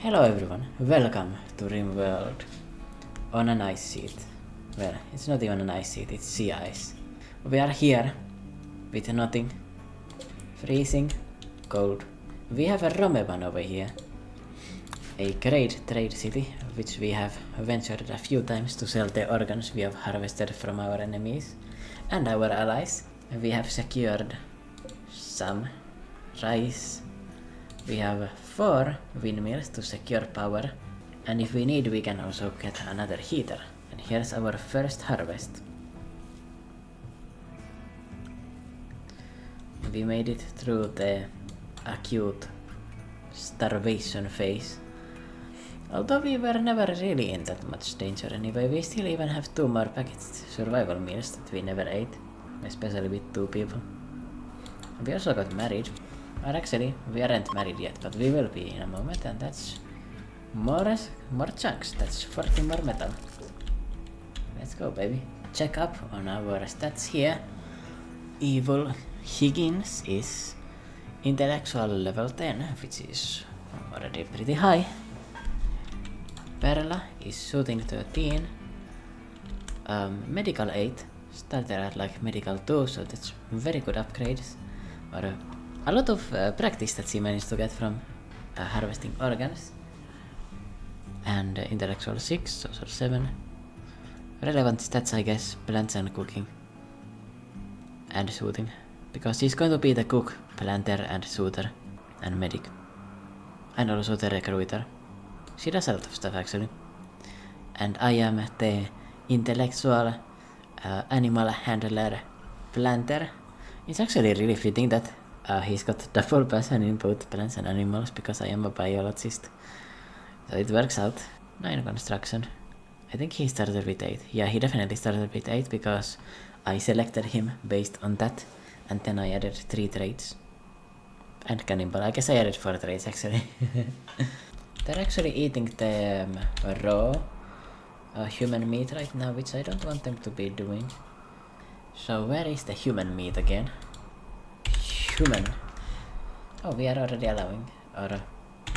Hello everyone, welcome to RimWorld on an ice seat. Well, it's not even an ice seat, it's sea ice. We are here with nothing, freezing, cold. We have a Romeban over here, a great trade city which we have ventured a few times to sell the organs we have harvested from our enemies and our allies. We have secured some rice. We have 4 windmills to secure power, and if we need we can also get another heater. And here's our first harvest. We made it through the acute starvation phase. Although we were never really in that much danger anyway, we still even have 2 more packaged survival meals that we never ate, especially with 2 people. We also got married. Or actually, we aren't married yet, but we will be in a moment, and that's more chunks. That's 40 more metal. Let's go, baby. Check up on our stats here. Evil Higgins is intellectual level 10, which is already pretty high. Perla is shooting 13. Medical 8. Started at like medical 2, so that's very good upgrades. Or a lot of practice that she managed to get from harvesting organs. And intellectual 6, social 7. Relevant stats, I guess, plants and cooking. And shooting. Because she's going to be the cook, planter and shooter. And medic. And also the recruiter. She does a lot of stuff actually. And I am the intellectual animal handler planter. It's actually really fitting that he's got double passion in both plants and animals because I am a biologist. So it works out. 9 construction. I think he started with 8. Yeah, he definitely started with 8 because I selected him based on that. And then I added 3 traits. And cannibal. I guess I added 4 traits actually. They're actually eating the raw human meat right now, which I don't want them to be doing. So where is the human meat again? Human. Oh, we are already allowing. Or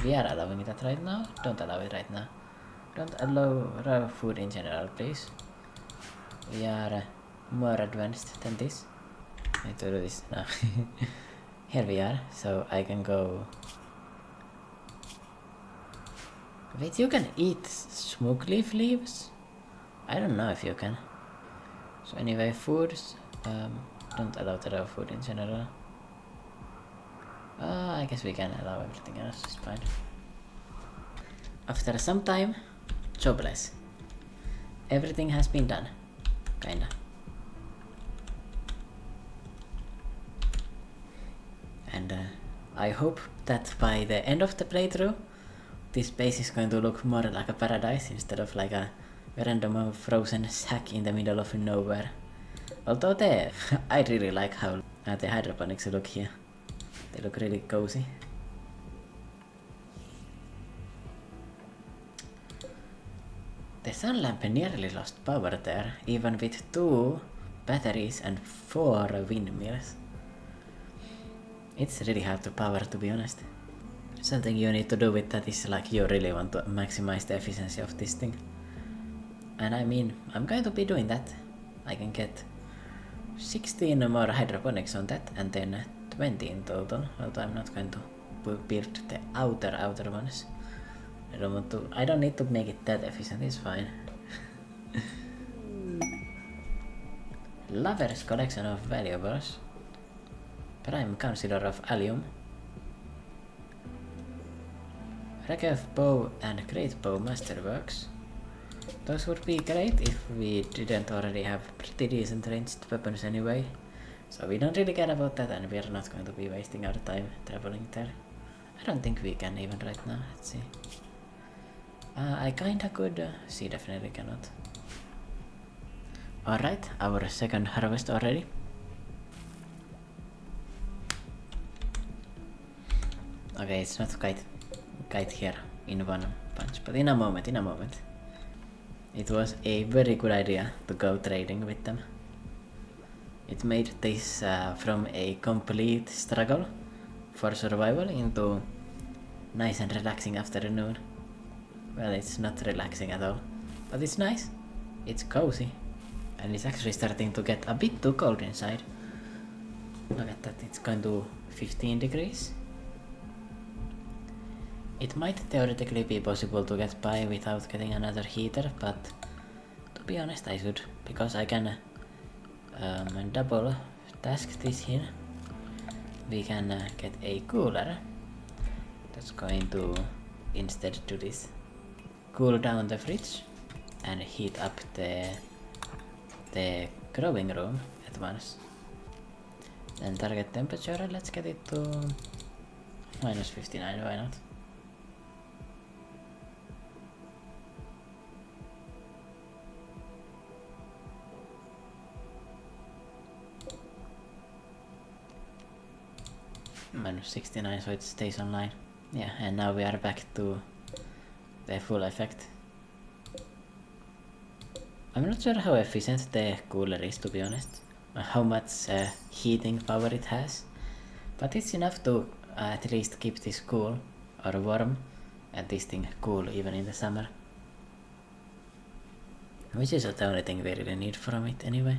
we are allowing that right now? Don't allow it right now. Don't allow raw food in general, please. We are more advanced than this. I need to do this now. Here we are, so I can go. Wait, you can eat smoke leaf leaves? I don't know if you can. So anyway, foods. Don't allow the raw food in general. I guess we can allow everything else, it's fine. After some time, jobless. Everything has been done. Kinda. And I hope that by the end of the playthrough, this base is going to look more like a paradise instead of like a random frozen shack in the middle of nowhere. Although I really like how the hydroponics look here. They look really cozy. The sun lamp nearly lost power there, even with 2 batteries and 4 windmills. It's really hard to power, to be honest. Something you need to do with that is like you really want to maximize the efficiency of this thing. And I mean, I'm going to be doing that. I can get 16 more hydroponics on that and then 20 in total, although I'm not going to build the outer ones. I don't need to make it that efficient, it's fine. Lover's collection of valuables. Prime Councilor of Allium. Regev Bow and Great Bow Masterworks. Those would be great if we didn't already have pretty decent ranged weapons anyway. So we don't really care about that and we are not going to be wasting our time traveling there. I don't think we can even right now, let's see. I kinda could, she definitely cannot. Alright, our second harvest already. Okay, it's not quite here in one punch, but in a moment. It was a very good idea to go trading with them. It made this from a complete struggle for survival into nice and relaxing afternoon. well, it's not relaxing at all. But it's nice. It's cozy. And it's actually starting to get a bit too cold inside. Look at that, it's going to 15 degrees. It might theoretically be possible to get by without getting another heater, but to be honest I should, because I can double task this here. We can get a cooler that's going to instead do this. Cool down the fridge and heat up the growing room at once. Then target temperature, let's get it to minus 59, why not? Minus 69, so it stays online. Yeah, and now we are back to the full effect. I'm not sure how efficient the cooler is, to be honest. How much heating power it has. But it's enough to at least keep this cool or warm, and this thing cool even in the summer. Which is the only thing we really need from it anyway.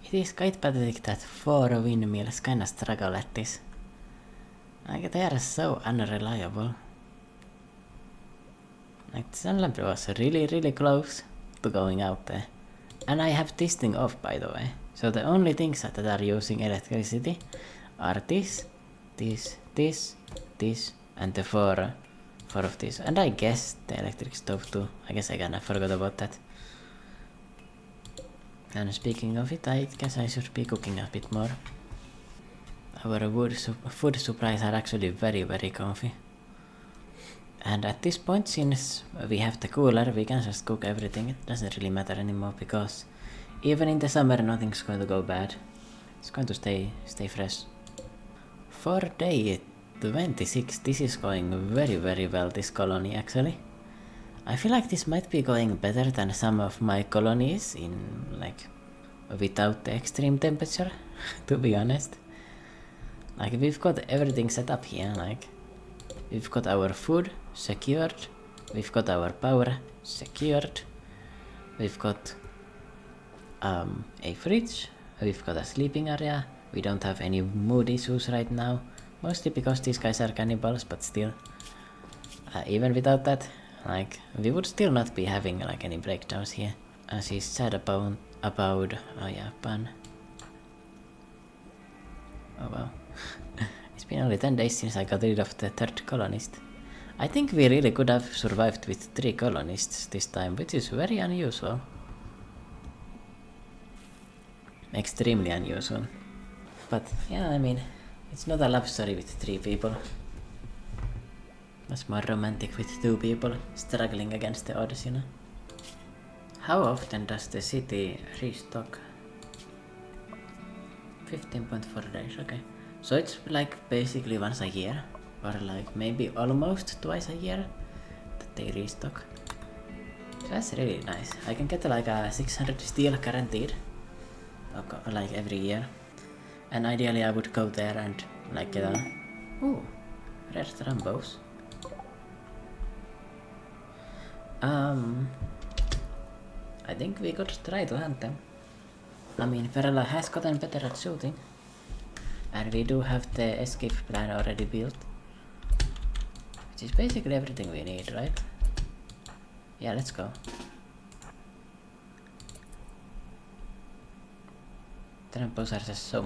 It is quite pathetic that 4 windmills kinda struggle at this. Like, they are so unreliable. Like, the sun lamp was really close to going out there. And I have this thing off, by the way. So the only things that are using electricity are this, and the four of these. And I guess the electric stove too. I guess I kinda forgot about that. And speaking of it, I guess I should be cooking a bit more. Our food supplies are actually very comfy. And at this point, since we have the cooler, we can just cook everything. It doesn't really matter anymore, because even in the summer nothing's going to go bad. It's going to stay fresh. For day 26, this is going very well, this colony actually. I feel like this might be going better than some of my colonies in, like, without the extreme temperature, to be honest. Like, we've got everything set up here, like, we've got our food secured, we've got our power secured, we've got a fridge, we've got a sleeping area, we don't have any mood issues right now, mostly because these guys are cannibals, but still. Even without that, like, we would still not be having, like, any breakdowns here. She's sad about, oh yeah, pun. Oh well. It's been only 10 days since I got rid of the 3rd colonist. I think we really could have survived with 3 colonists this time, which is very unusual. Extremely unusual. But yeah, I mean, it's not a love story with 3 people. It's more romantic with 2 people struggling against the odds, you know. How often does the city restock? 15.4 days, okay. So it's like basically once a year, or like maybe almost twice a year that they restock. So that's really nice. I can get like a 600 steel guaranteed, like every year. And ideally I would go there and like get a... Ooh, red Rambos. I think we could try to hunt them. I mean, Perella has gotten better at shooting. And we do have the escape plan already built. Which is basically everything we need, right? Yeah, let's go. Trampos are just so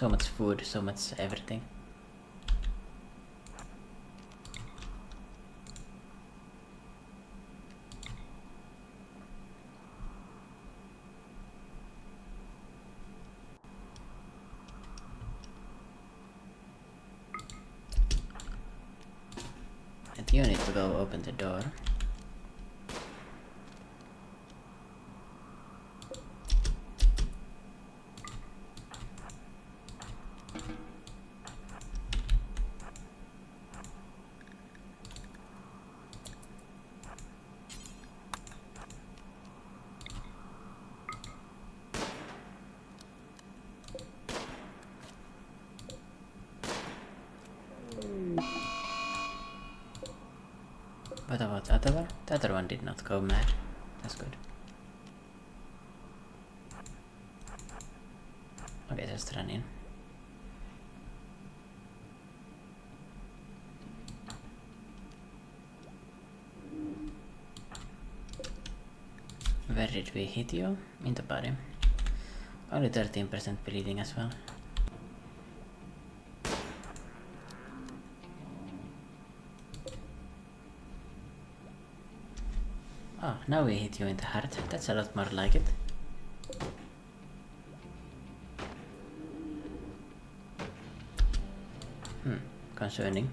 much food, so much everything. And you need to go open the door. But What about the other one? The other one did not go mad. That's good. Okay, just run in. Where did we hit you? In the body. Only 13% bleeding as well. Oh, now we hit you in the heart. That's a lot more like it. Concerning.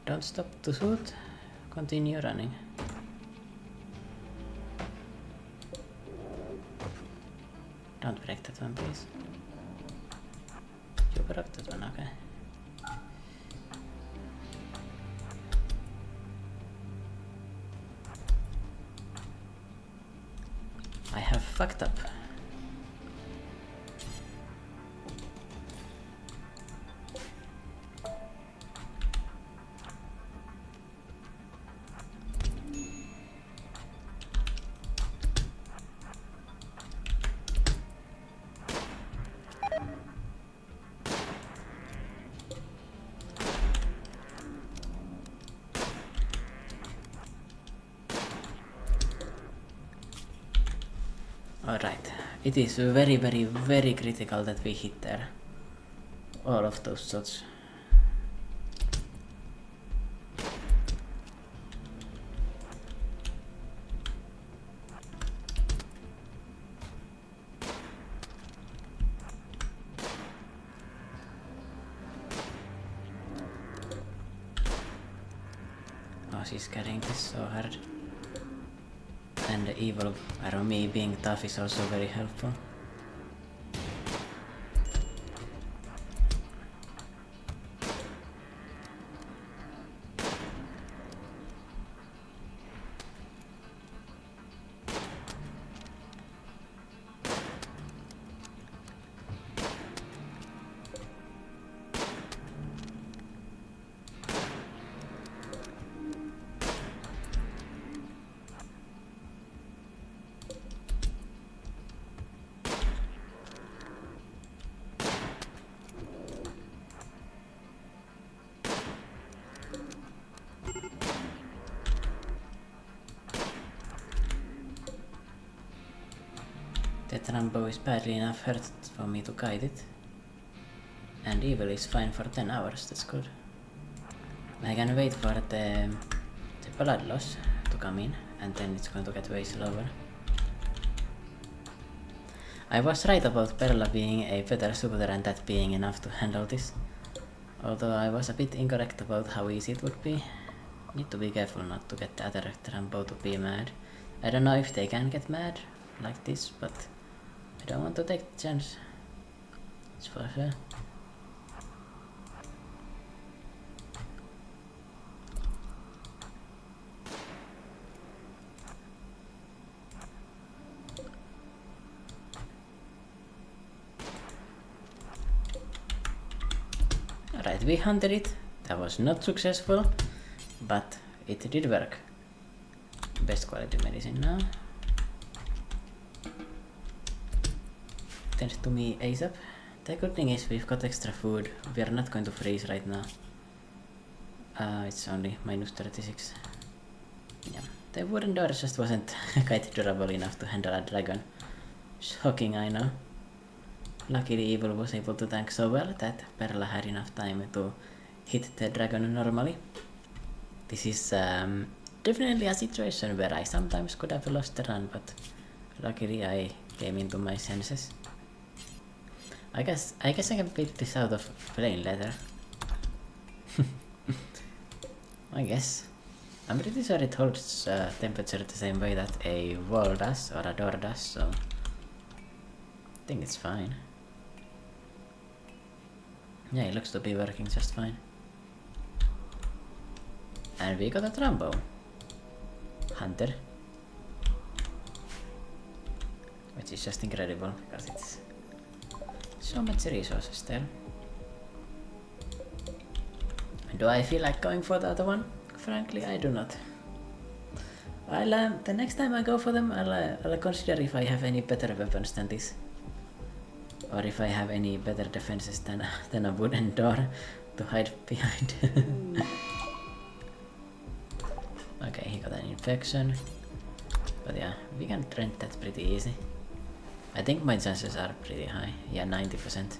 Don't stop to shoot. Continue running. Don't break that one, please. You broke that one, okay. I have fucked up. Alright, it is very, very, very critical that we hit there. All of those shots. Oh, she's carrying this so hard. And the evil me being tough is also very helpful. That Rambo is badly enough hurt for me to guide it. And evil is fine for 10 hours, that's good. I can wait for the blood loss to come in, and then it's going to get way slower. I was right about Perla being a better shooter and that being enough to handle this. Although I was a bit incorrect about how easy it would be. Need to be careful not to get the other Rambo to be mad. I don't know if they can get mad like this, but I don't want to take the chance. It's for sure. Alright, we hunted it. That was not successful, but it did work. Best quality medicine now. Tends to me ASAP. The good thing is we've got extra food. We are not going to freeze right now. It's only -36. Yeah, the wooden door just wasn't quite durable enough to handle a dragon. Shocking, I know. Luckily Evil was able to tank so well that Perla had enough time to hit the dragon normally. This is definitely a situation where I sometimes could have lost the run, but luckily I came into my senses. I guess I can beat this out of plain leather. I guess. I'm pretty sure it holds temperature the same way that a wall does or a door does, so I think it's fine. Yeah, it looks to be working just fine. And we got a Trumbo. Hunter. which is just incredible because it's so much resources still. Do I feel like going for the other one? Frankly, I do not. The next time I go for them, I'll consider if I have any better weapons than this. Or if I have any better defenses than a wooden door to hide behind. Okay, he got an infection. But yeah, we can rent that pretty easy. I think my chances are pretty high. Yeah, 90%.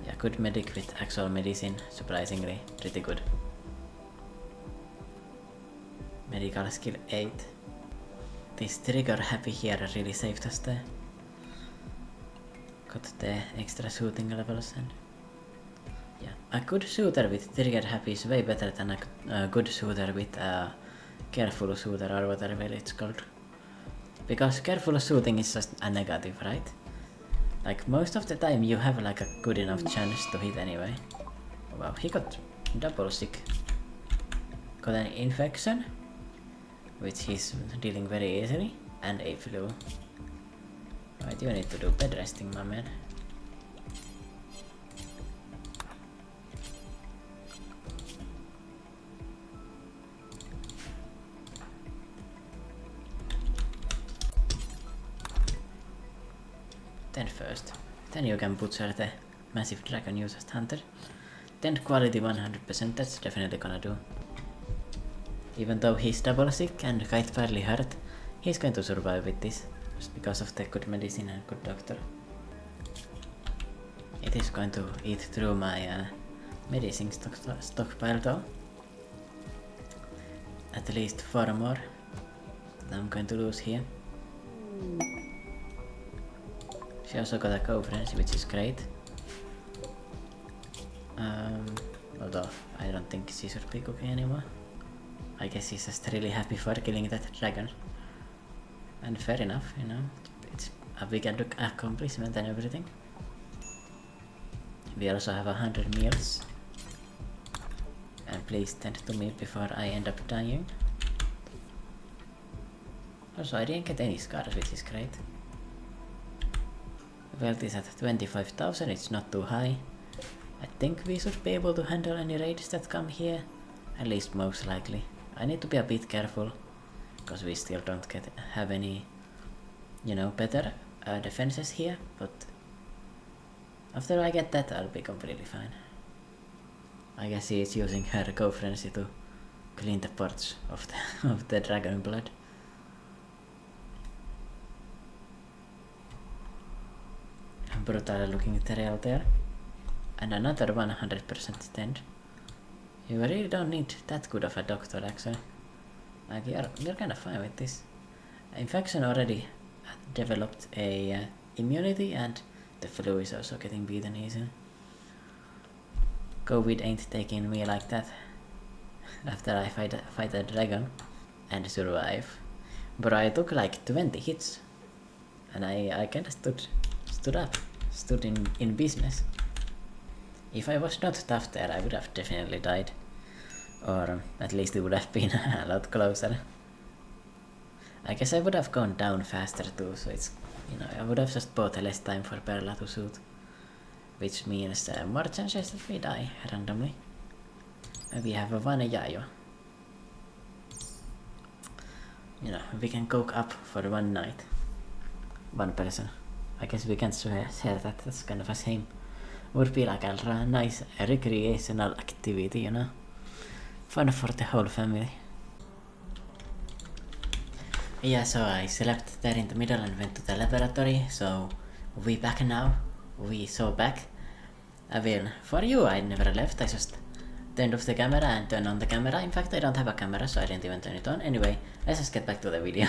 Yeah, good medic with actual medicine, surprisingly pretty good. Medical skill 8. This trigger happy here really saved us there. Got the extra shooting levels and yeah, a good shooter with trigger happy is way better than a good shooter with a careful shooter or whatever it's called. Because careful shooting is just a negative, right? Like most of the time you have like a good enough chance to hit anyway. Wow, he got double sick. Got an infection, which he's dealing very easily, and a flu. Right, you need to do bed resting, my man. Then first. Then you can butcher the massive dragon you just hunted. Then quality 100%, that's definitely gonna do. Even though he's double sick and quite badly hurt, he's going to survive with this. Just because of the good medicine and good doctor. It is going to eat through my medicine stockpile though. At least 4 more that I'm going to lose here. She also got a co-frenzy, which is great. Although I don't think she should be cooking anymore. I guess she's just really happy for killing that dragon. And fair enough, you know, it's a big accomplishment and everything. We also have 100 meals. And please tend to me before I end up dying. Also, I didn't get any scars, which is great. Wealth is at 25,000, it's not too high. I think we should be able to handle any raids that come here. At least most likely. I need to be a bit careful. Because we still don't have any, you know, better defenses here. But after I get that, I'll be completely fine. I guess he is using her go-frenzy to clean the parts of the dragon blood. Brutal looking trail there. And another 100% stand. You really don't need that good of a doctor actually. Like you're kinda fine with this. Infection already developed a immunity and the flu is also getting beaten easily. COVID ain't taking me like that. After I fight a dragon and survive. But I took like 20 hits. And I kinda stood up. Stood in business. If I was not tough there, I would have definitely died. Or at least it would have been a lot closer. I guess I would have gone down faster too, so it's, you know, I would have just bought less time for Perla to shoot. Which means more chances that we die randomly. We have a one yayo. You know, we can cook up for one night. One person. I guess we can't share that, that's kind of a shame. Would be like a nice recreational activity, you know. Fun for the whole family. Yeah, so I slept there in the middle and went to the laboratory, so we back now. We so back. Well, for you I never left, I just turned off the camera and turned on the camera. In fact, I don't have a camera, so I didn't even turn it on. Anyway, let's just get back to the video.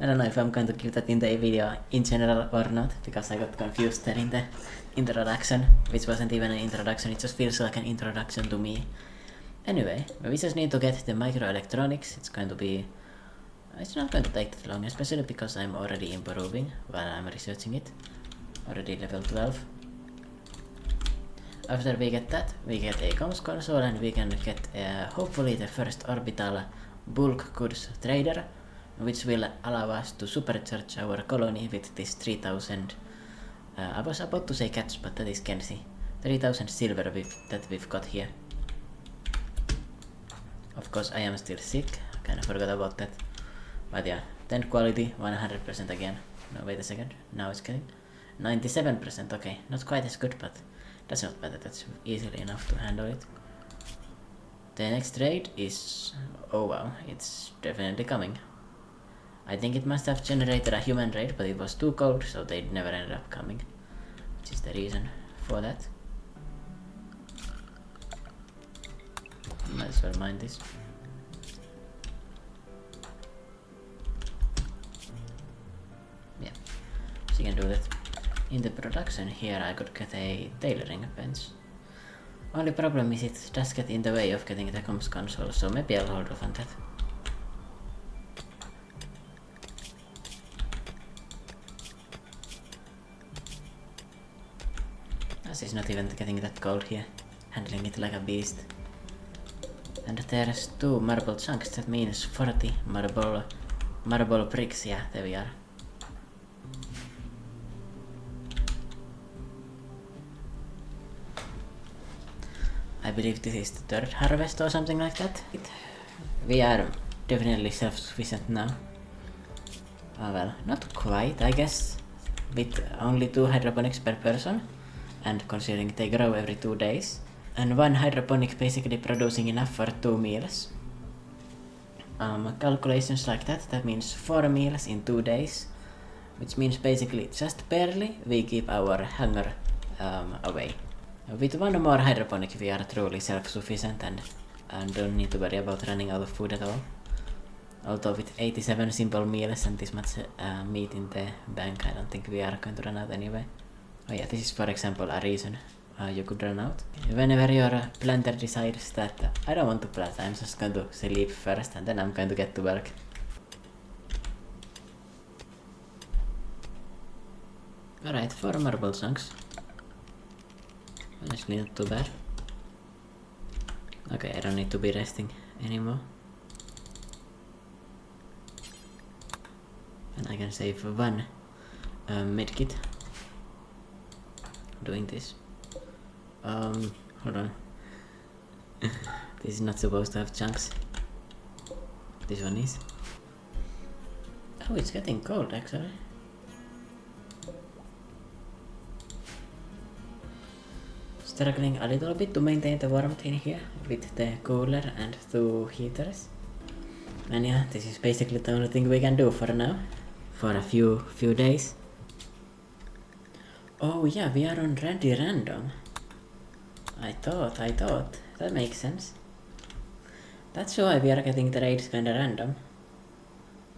I don't know if I'm going to keep that in the video in general or not, because I got confused there in the introduction, which wasn't even an introduction, it just feels like an introduction to me. Anyway, we just need to get the microelectronics. It's not going to take that long, especially because I'm already improving while I'm researching it. Already level 12. After we get that, we get a comms console and we can get hopefully the first orbital bulk goods trader, which will allow us to supercharge our colony with this 3000. I was about to say cats, but that is Kenzie. 3000 silver that we've got here. Of course, I am still sick. I kinda forgot about that. But yeah, 10 quality, 100% again. No, wait a second. Now it's getting 97%. Okay, not quite as good, but that's not bad. That's easily enough to handle it. The next raid is... oh wow, it's definitely coming. I think it must have generated a human raid, but it was too cold, so they never ended up coming. Which is the reason for that. Might as well mind this. Yeah, so you can do that. In the production here I could get a tailoring bench. Only problem is it does get in the way of getting the comms console, so maybe I'll hold off on that. This is not even getting that cold here, handling it like a beast. And there's 2 marble chunks, that means 40 marble bricks, yeah, there we are. I believe this is the 3rd harvest or something like that. We are definitely self-sufficient now. Well, not quite, I guess. With only 2 hydroponics per person, and considering they grow every 2 days. And 1 hydroponic basically producing enough for 2 meals. Calculations like that means 4 meals in 2 days. Which means basically just barely we keep our hunger away. With 1 more hydroponic we are truly self-sufficient and don't need to worry about running out of food at all. Although with 87 simple meals and this much meat in the bank, I don't think we are going to run out anyway. Oh yeah, this is for example a reason you could run out. Whenever your planter decides that I don't want to plant, I'm just going to sleep first and then I'm going to get to work. Alright, 4 marble chunks. Honestly not too bad. Okay, I don't need to be resting anymore. And I can save 1 medkit doing this. Hold on. This is not supposed to have chunks. This one is. Oh, it's getting cold actually. Struggling a little bit to maintain the warmth in here with the cooler and 2 heaters. And yeah, this is basically the only thing we can do for now. For a few days. Oh yeah, we are on ready random. I thought. That makes sense. That's why we are getting the raids kinda random.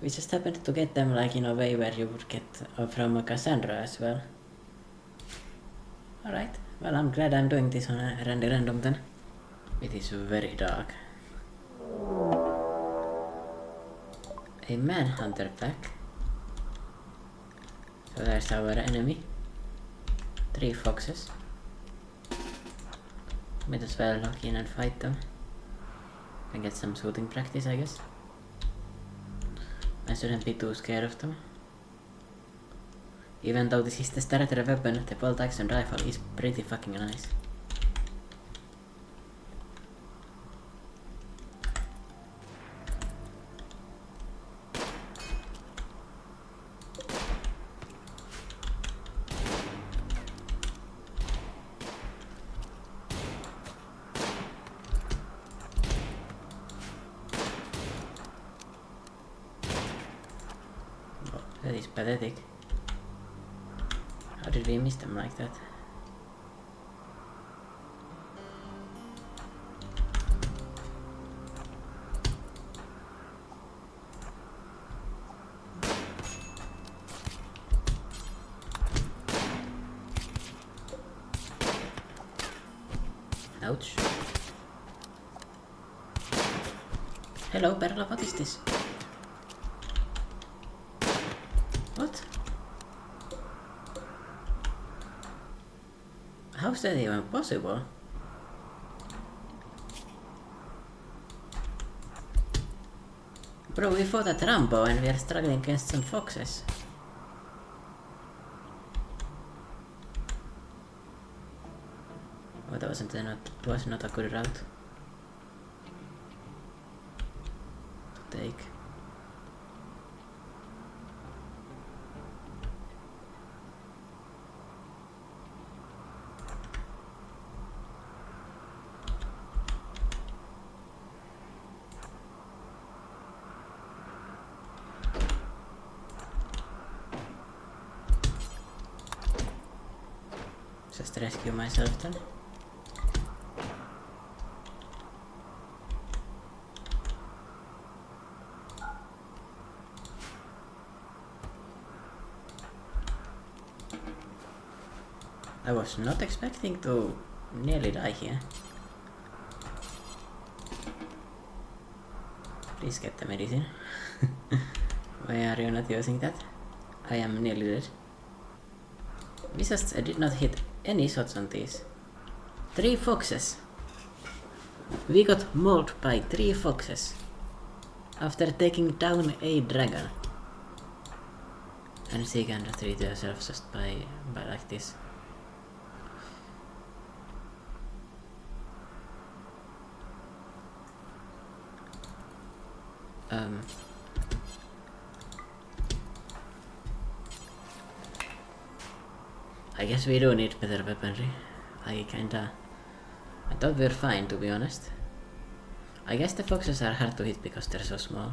We just happened to get them like in a way where you would get from Cassandra as well. Alright, well I'm glad I'm doing this on a random then. It is very dark. A manhunter pack. So there's our enemy. 3 foxes. Might as well lock in and fight them. And get some shooting practice, I guess. I shouldn't be too scared of them. Even though this is the starter weapon, the bolt action rifle is pretty fucking nice. That is pathetic. How did we miss them like that? Ouch. Hello, Perla, what is this? What? How's that even possible? Bro, we fought at Rambo and we are struggling against some foxes. Oh, that was not a good route to take. Just rescue myself then. I was not expecting to nearly die here. Please get the medicine. Why are you not using that? I am nearly dead. We just did not hit any shots on these. 3 foxes. We got mauled by 3 foxes after taking down a dragon. And she can retreat herself just by like this. I guess we do need better weaponry. I thought we were fine, to be honest. I guess the foxes are hard to hit because they're so small.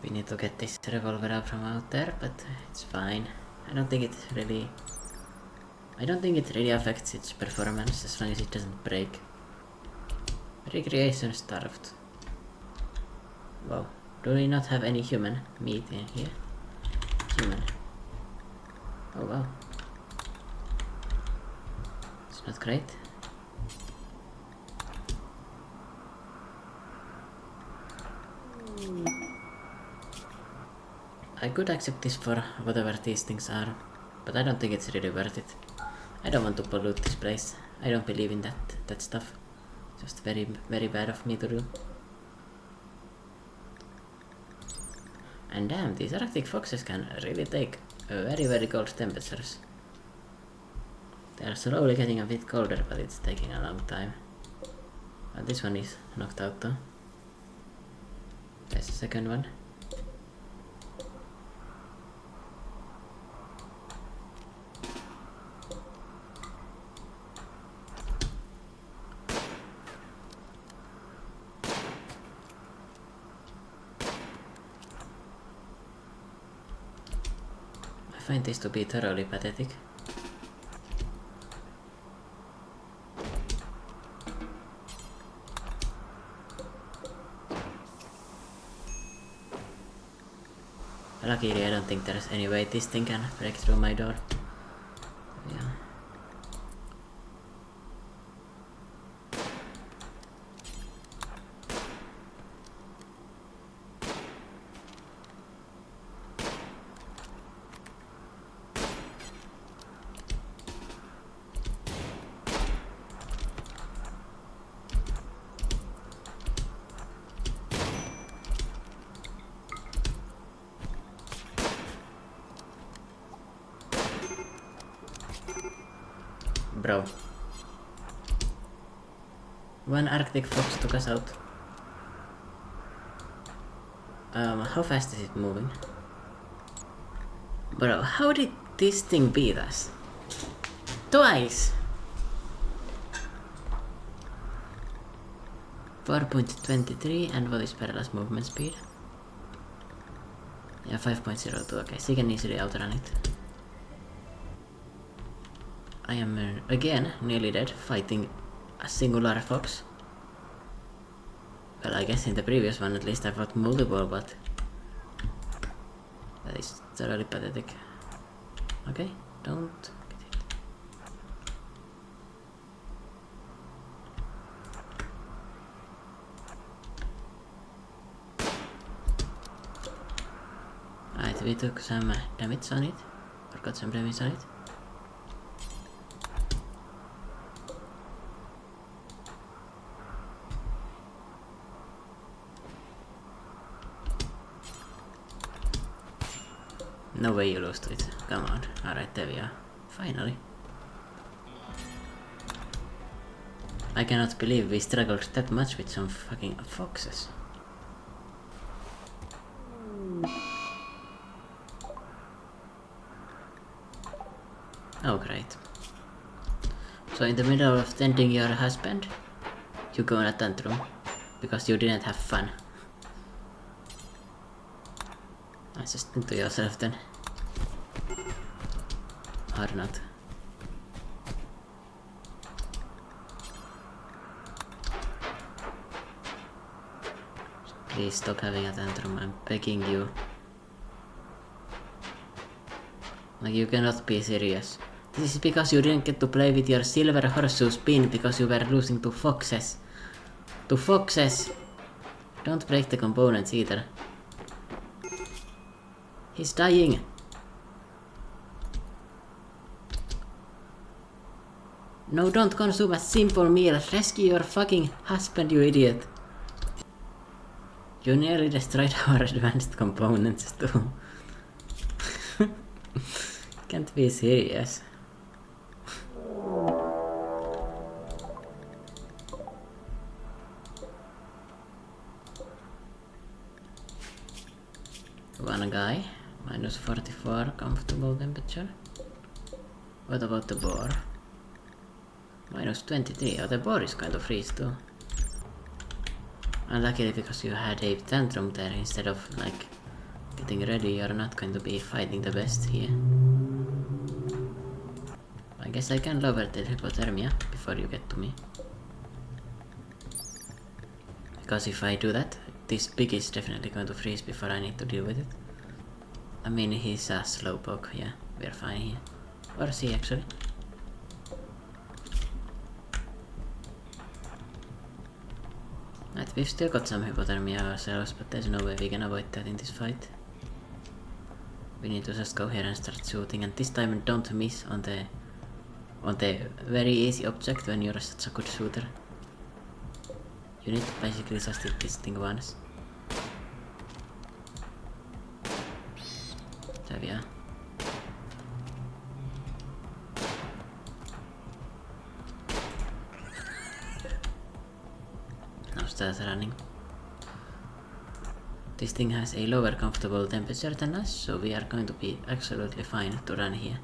We need to get this revolver out from out there, but it's fine. I don't think it really affects its performance as long as it doesn't break. Recreation starved. Wow, do we not have any human meat in here? Human. Oh wow. It's not great. I could accept this for whatever these things are, but I don't think it's really worth it. I don't want to pollute this place. I don't believe in that stuff. Just very, very bad of me to do. And damn, these Arctic foxes can really take very, very cold temperatures. They are slowly getting a bit colder, but it's taking a long time. But this one is knocked out though. There's the second one. I find this to be thoroughly pathetic. Luckily I don't think there's any way this thing can break through my door. Yeah. Bro. One Arctic fox took us out. How fast is it moving? Bro, how did this thing beat us? Twice! 4.23, and what is Perla's movement speed? Yeah, 5.02, okay, she can easily outrun it. I am again nearly dead, fighting a singular fox. Well, I guess in the previous one at least I fought multiple, but that is thoroughly pathetic. Okay, don't get hit. Alright, we took some damage on it, or got some damage on it. No way you lose to it. Come on. Alright, there we are. Finally. I cannot believe we struggled that much with some fucking foxes. Oh great. So in the middle of tending your husband, you go on a tantrum because you didn't have fun. I just think to yourself then. Or not. Please stop having a tantrum, I'm begging you. Like, you cannot be serious. This is because you didn't get to play with your silver horseshoe spin because you were losing to foxes. To foxes! Don't break the components either. He's dying! No, don't consume a simple meal. Rescue your fucking husband, you idiot. You nearly destroyed our advanced components too. Can't be serious. One guy, minus 44, comfortable temperature. What about the boar? Minus 23, oh the boar is kind of freeze too. Unluckily because you had a tantrum there instead of like getting ready, you're not going to be fighting the best here. I guess I can lower the hypothermia before you get to me. Because if I do that, this pig is definitely going to freeze before I need to deal with it. I mean, he's a slowpoke, yeah, we're fine here. Or is he actually? Right, we've still got some hypothermia ourselves, but there's no way we can avoid that in this fight. We need to just go here and start shooting, and this time don't miss on the very easy object when you're such a good shooter. You need to basically just hit this thing once. There we are. Now start running. This thing has a lower comfortable temperature than us, so we are going to be absolutely fine to run here.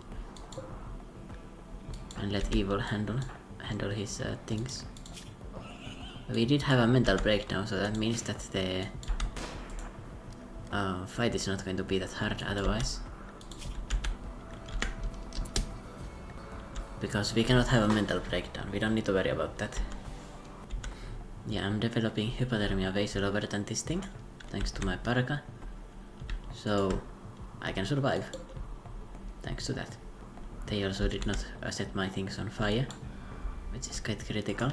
And let Evil handle his things. We did have a mental breakdown, so that means that the fight is not going to be that hard otherwise. Because we cannot have a mental breakdown, we don't need to worry about that. Yeah, I'm developing hypothermia way lower than this thing, thanks to my parka. So I can survive, thanks to that. They also did not set my things on fire, which is quite critical.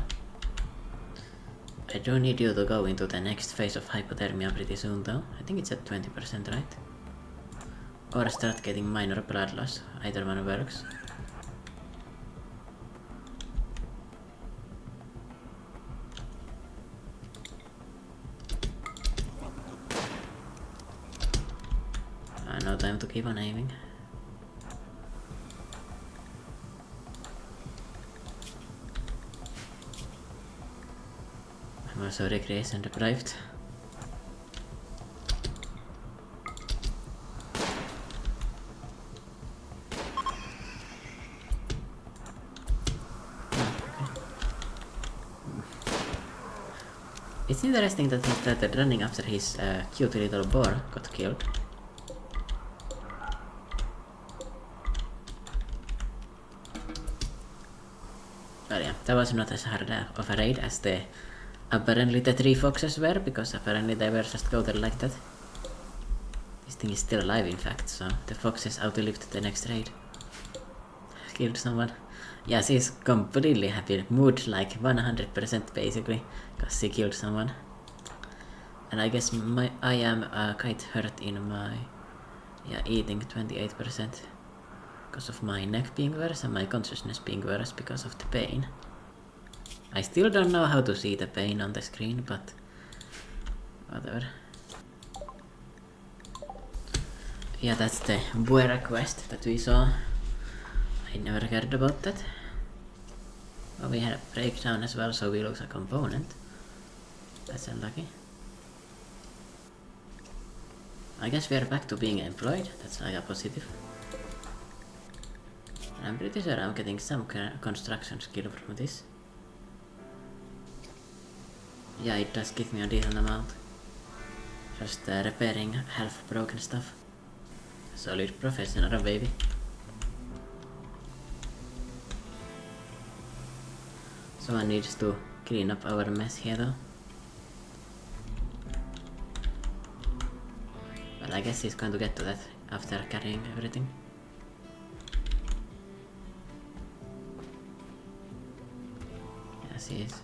I do need you to go into the next phase of hypothermia pretty soon though. I think it's at 20%, right? Or start getting minor blood loss, either one works. No time to keep on aiming. I'm also recreation deprived. It's interesting that he started running after his cute little boar got killed. But yeah, that was not as hard of a raid as the apparently the 3 foxes were, because apparently they were just go there like that. This thing is still alive in fact, so the foxes outlived the next raid. Killed someone. Yeah, she's completely happy, mood like 100% basically, cause she killed someone. And I guess I am quite hurt in my eating 28%. Because of my neck being worse and my consciousness being worse because of the pain. I still don't know how to see the pain on the screen, but whatever. Yeah, that's the Buera quest that we saw. I never heard about that. Well, we had a breakdown as well, so we lose a component. That's unlucky. I guess we are back to being employed. That's like a positive. I'm pretty sure I'm getting some construction skill from this. Yeah, it does give me a decent amount. Just repairing half broken stuff. Solid professional, baby. Someone needs to clean up our mess here though. Well, I guess he's going to get to that after carrying everything. Yes, he is.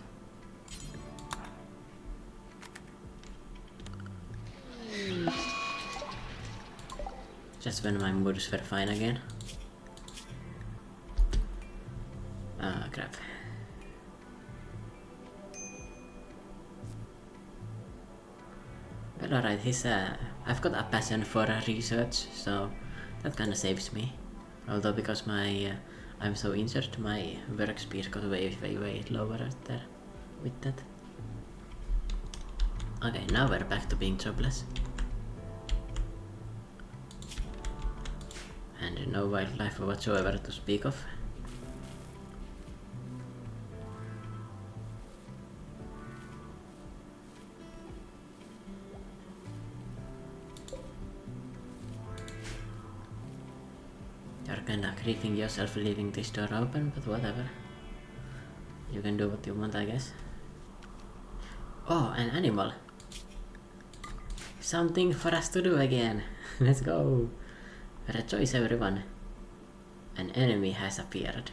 Just when my moods were fine again. Ah, crap. Well, alright, I've got a passion for research, so that kinda saves me. Although because I'm so injured, my work speed got way lower there with that. Okay, now we're back to being jobless. And no wildlife whatsoever to speak of. You're kinda grieving yourself leaving this door open, but whatever. You can do what you want, I guess. Oh, an animal. Something for us to do again. Let's go. Rejoice everyone. An enemy has appeared.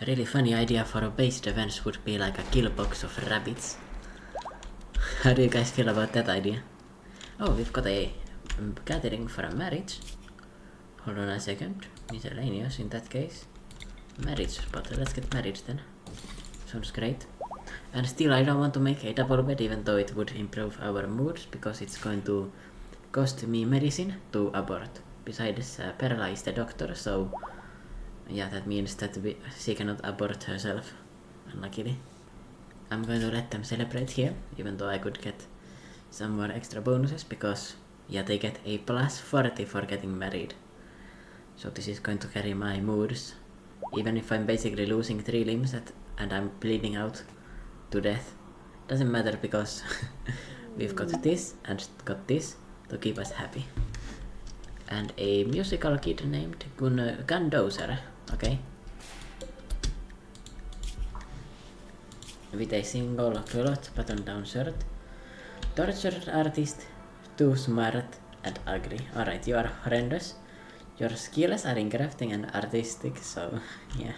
A really funny idea for a base defense would be like a kill box of rabbits. How do you guys feel about that idea? Oh, we've got a gathering for a marriage. Hold on a second. Miscellaneous in that case. Marriage, but let's get married then. Sounds great. And still I don't want to make a double bed even though it would improve our moods because it's going to cost me medicine to abort. Besides, paralyze the doctor, so yeah, that means that she cannot abort herself, unluckily. I'm going to let them celebrate here, even though I could get some more extra bonuses, because yeah, they get a +40 for getting married. So this is going to carry my moods, even if I'm basically losing 3 limbs and I'm bleeding out to death. Doesn't matter because we've got this and got this to keep us happy. And a musical kid named Gundozer, okay? With a single cloth button-down shirt. Tortured artist, too smart and ugly. Alright, you are horrendous. Your skills are in crafting and artistic, so yeah.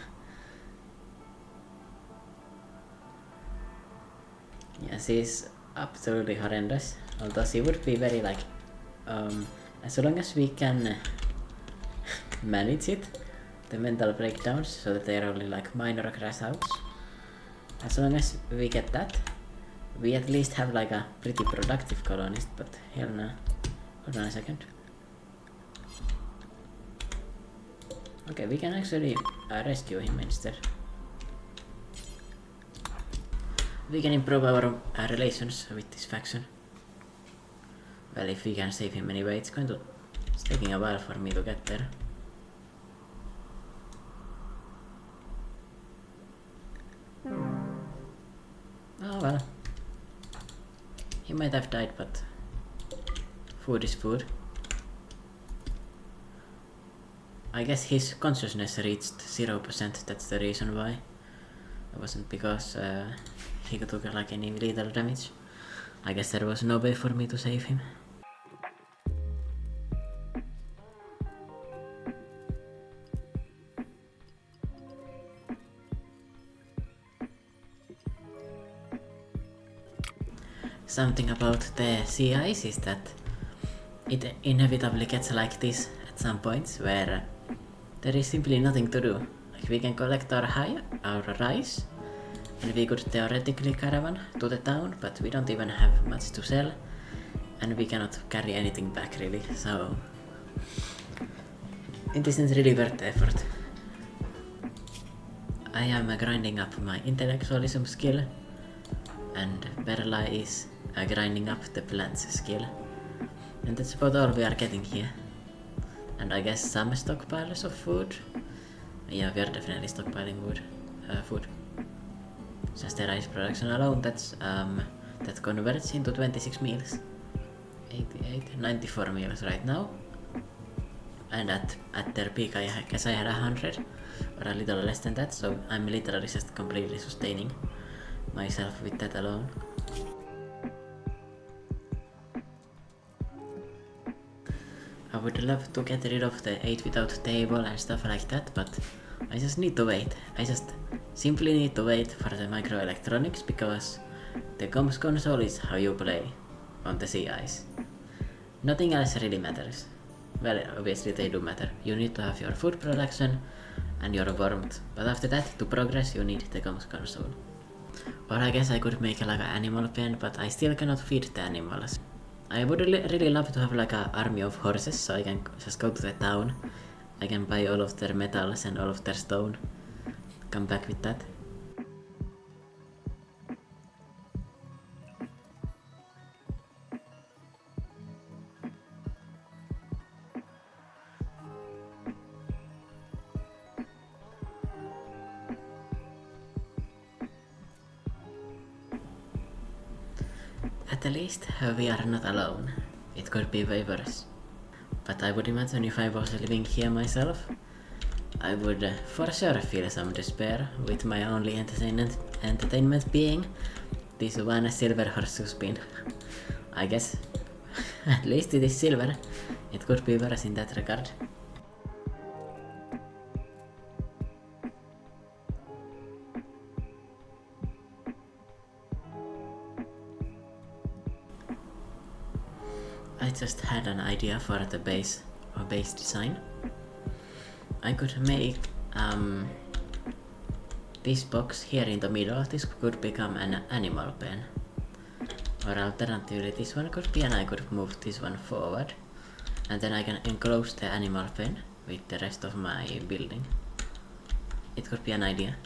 Yeah, she's absolutely horrendous. Although she would be very like, as long as we can manage it, the mental breakdowns, so that they are only like minor crash outs. As long as we get that, we at least have like a pretty productive colonist, but hell no. Hold on a second. Okay, we can actually rescue him instead. We can improve our relations with this faction. Well, if we can save him anyway, it's taking a while for me to get there. Oh well. He might have died, but food is food. I guess his consciousness reached 0%, that's the reason why. It wasn't because he took like any lethal damage. I guess there was no way for me to save him. Something about the CIs is that it inevitably gets like this at some points where there is simply nothing to do. Like we can collect our rice, and we could theoretically caravan to the town, but we don't even have much to sell, and we cannot carry anything back really, so it isn't really worth the effort. I am grinding up my intellectualism skill, and Berla is grinding up the plants skill. And that's about all we are getting here. And I guess some stockpiles of food. Yeah, we are definitely stockpiling food. Just the rice production alone, that converts into 26 meals. 88, 94 meals right now. And at their peak I guess I had 100 or a little less than that, so I'm literally just completely sustaining myself with that alone. I would love to get rid of the 8 without table and stuff like that, but I just need to wait. I just simply need to wait for the microelectronics, because the comms console is how you play on the CIs. Nothing else really matters. Well, obviously they do matter. You need to have your food production and your warmth, but after that, to progress, you need the comms console. Or I guess I could make like an animal pen, but I still cannot feed the animals. I would really love to have like an army of horses, so I can just go to the town. I can buy all of their metals and all of their stone. Come back with that. At least we are not alone. It could be way worse. But I would imagine if I was living here myself, I would for sure feel some despair with my only entertainment being this one silver horse pin. I guess at least it is silver. It could be worse in that regard. I just had an idea for the base design. I could make this box here in the middle. This could become an animal pen. Or alternatively, this one could be, and I could move this one forward. And then I can enclose the animal pen with the rest of my building. It could be an idea.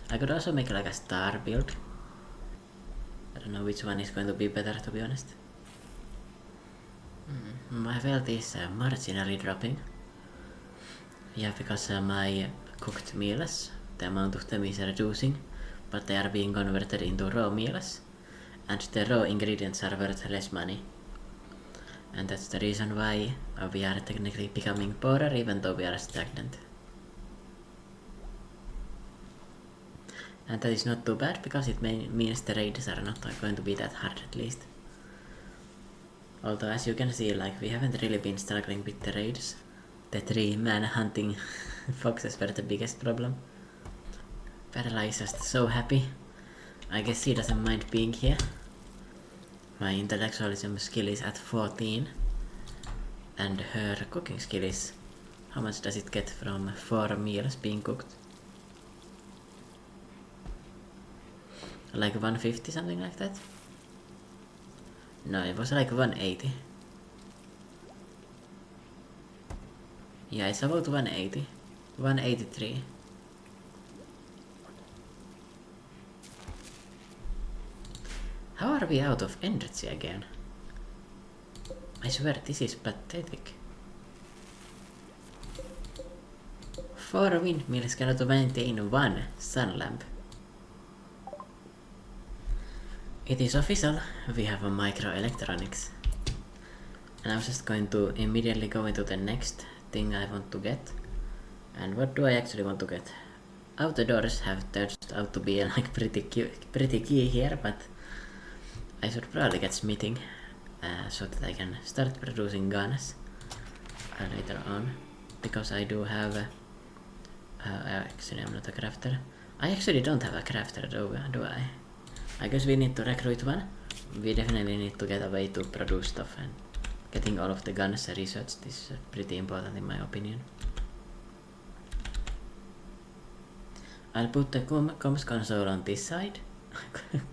I could also make like a star build. I don't know which one is going to be better, to be honest. My wealth is marginally dropping. Yeah, because my cooked meals, the amount of them is reducing, but they are being converted into raw meals, and the raw ingredients are worth less money. And that's the reason why we are technically becoming poorer, even though we are stagnant. And that is not too bad, because it means the raids are not going to be that hard, at least. Although, as you can see, like, we haven't really been struggling with the raids. The 3-man hunting foxes were the biggest problem. Perla is just so happy. I guess she doesn't mind being here. My intellectualism skill is at 14. And her cooking skill is... how much does it get from 4 meals being cooked? Like 150, something like that? No, it was like 180. Yeah, it's about 180. 183. How are we out of energy again? I swear this is pathetic. 4 windmills cannot maintain 1 sun lamp. It is official, we have a microelectronics. And I'm just going to immediately go into the next thing I want to get. And what do I actually want to get? Outdoors have turned out to be like pretty key here, but I should probably get smithing so that I can start producing guns later on. Because I do have... actually I'm not a crafter. I actually don't have a crafter though, do I? I guess we need to recruit one. We definitely need to get a way to produce stuff, and getting all of the guns researched is pretty important in my opinion. I'll put the comms console on this side.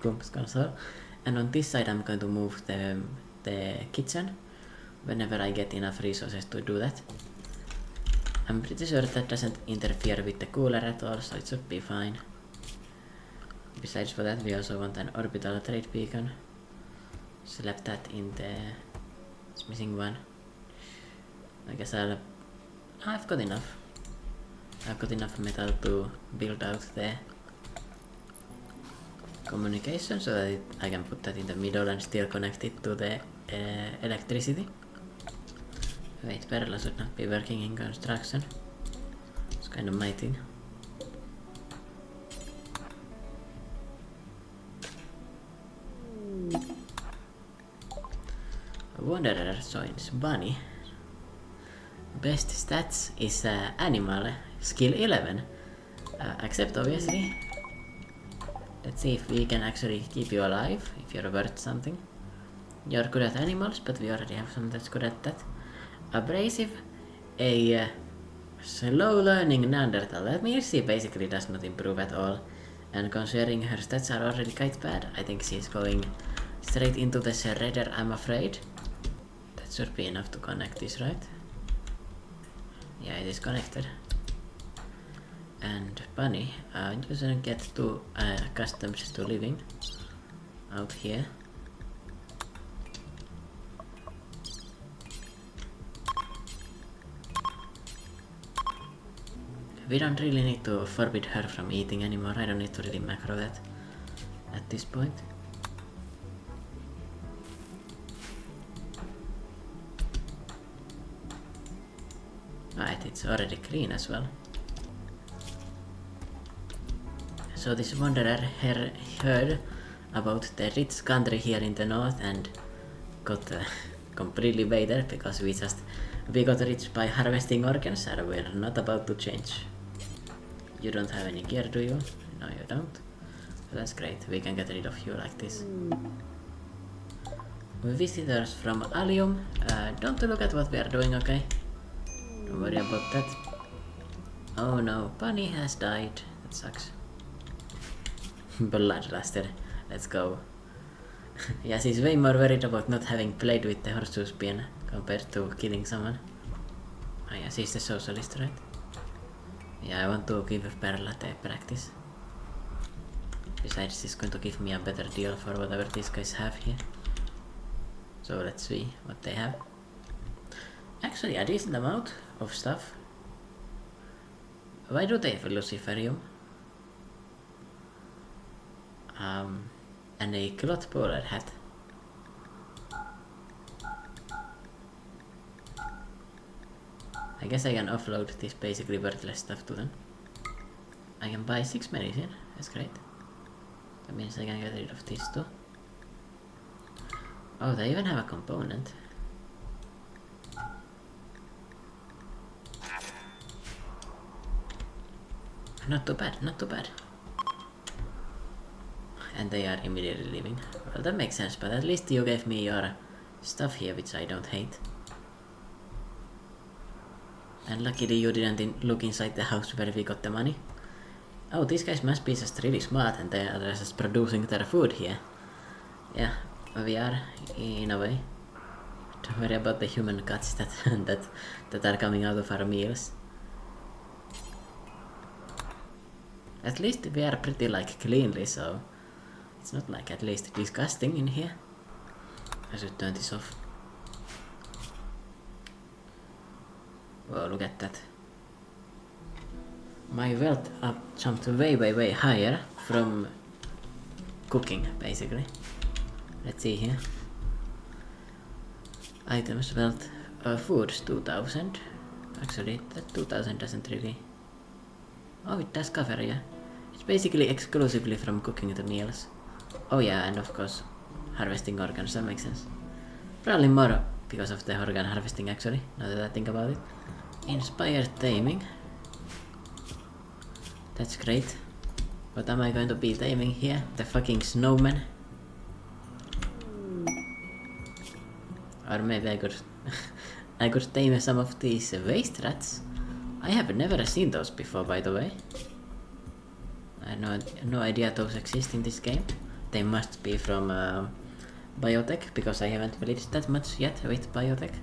Comms console. And on this side I'm going to move the kitchen whenever I get enough resources to do that. I'm pretty sure that doesn't interfere with the cooler at all, so it should be fine. Besides for that, we also want an orbital trade beacon. Slap that in there. It's missing one. I guess I've got enough. I've got enough metal to build out the communication so that I can put that in the middle and still connect it to the electricity. Wait, Perla should not be working in construction. It's kind of my thing. Wanderer joins Bunny. Best stats is animal, skill 11. Except obviously. Let's see if we can actually keep you alive, if you're worth something. You're good at animals, but we already have someone that's good at that. Abrasive, a slow learning Neanderthal. That means she basically does not improve at all. And considering her stats are already quite bad, I think she's going straight into the shredder, I'm afraid. That should be enough to connect this, right? Yeah, it is connected. And Bunny, you shouldn't get too accustomed to living out here. We don't really need to forbid her from eating anymore. I don't need to really macro that at this point. Right, it's already clean as well. So this wanderer heard about the rich country here in the north and got completely baited because we got rich by harvesting organs and we're not about to change. You don't have any gear, do you? No, you don't. So that's great, we can get rid of you like this. Visitors from Allium, don't look at what we are doing, okay? Don't worry about that. Oh no, Bunny has died. That sucks. Bloodluster, let's go. Yeah, she's way more worried about not having played with the horseshoe spear compared to killing someone. Oh yeah, she's the socialist, right? Yeah, I want to give Perla the practice. Besides, she's going to give me a better deal for whatever these guys have here. So let's see what they have. Actually, a decent amount of stuff. Why do they have a Luciferium? And a cloth bowler hat. I guess I can offload this basically worthless stuff to them. I can buy 6 medicine, that's great. That means I can get rid of this too. Oh, they even have a component. Not too bad, not too bad. And they are immediately leaving. Well, that makes sense, but at least you gave me your stuff here, which I don't hate. And luckily you didn't look inside the house where we got the money. Oh, these guys must be just really smart and they are just producing their food here. Yeah, we are, in a way. Don't worry about the human cuts that are coming out of our meals. At least we are pretty like cleanly, so it's not like at least disgusting in here. I should turn this off. Whoa, look at that. My wealth jumped way higher from cooking, basically. Let's see here. Items, wealth, foods 2000. Actually, that 2000 doesn't really... Oh, it does cover, yeah. It's basically exclusively from cooking the meals. Oh yeah, and of course, harvesting organs, that makes sense. Probably more because of the organ harvesting actually, now that I think about it. Inspired taming. That's great. What am I going to be taming here? The fucking snowman? Or maybe I could... I could tame some of these waste rats. I have never seen those before, by the way. I had no idea those exist in this game. They must be from Biotech, because I haven't played that much yet with Biotech.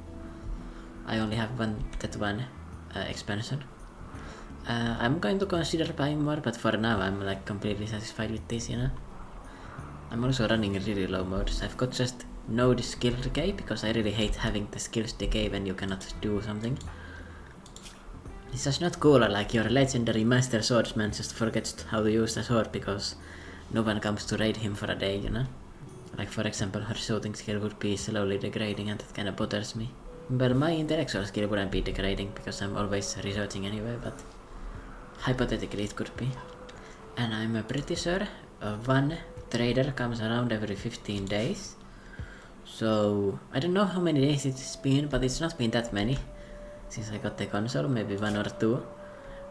I only have that one expansion. I'm going to consider buying more, but for now I'm like completely satisfied with this, you know. I'm also running really low modes. I've got just no skill decay because I really hate having the skills decay when you cannot do something. It's just not cool, like your legendary master swordsman just forgets how to use the sword because no one comes to raid him for a day, you know? Like for example, her shooting skill would be slowly degrading and that kinda bothers me. Well, my intellectual skill wouldn't be degrading because I'm always researching anyway, but hypothetically it could be. And I'm pretty sure one trader comes around every 15 days. So I don't know how many days it's been, but it's not been that many since I got the console, maybe 1 or 2.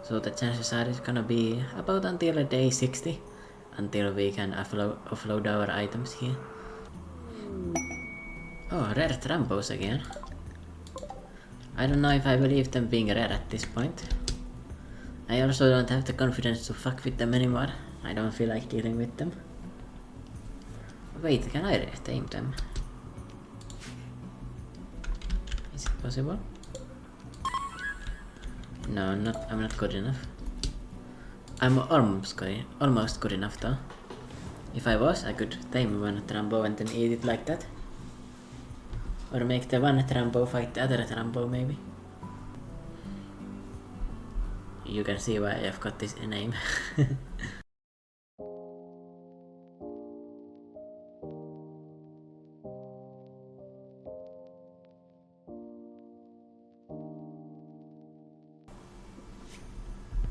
So the chances are it's gonna be about until day 60 until we can offload our items here. Oh, rare Trambos again. I don't know if I believe them being rare at this point. I also don't have the confidence to fuck with them anymore. I don't feel like dealing with them. Wait, can I tame them? Is it possible? No, I'm not good enough. I'm almost good enough though. If I was, I could tame one Trambo and then eat it like that. Or make the one Trambo fight the other Trambo maybe. You can see why I've got this name.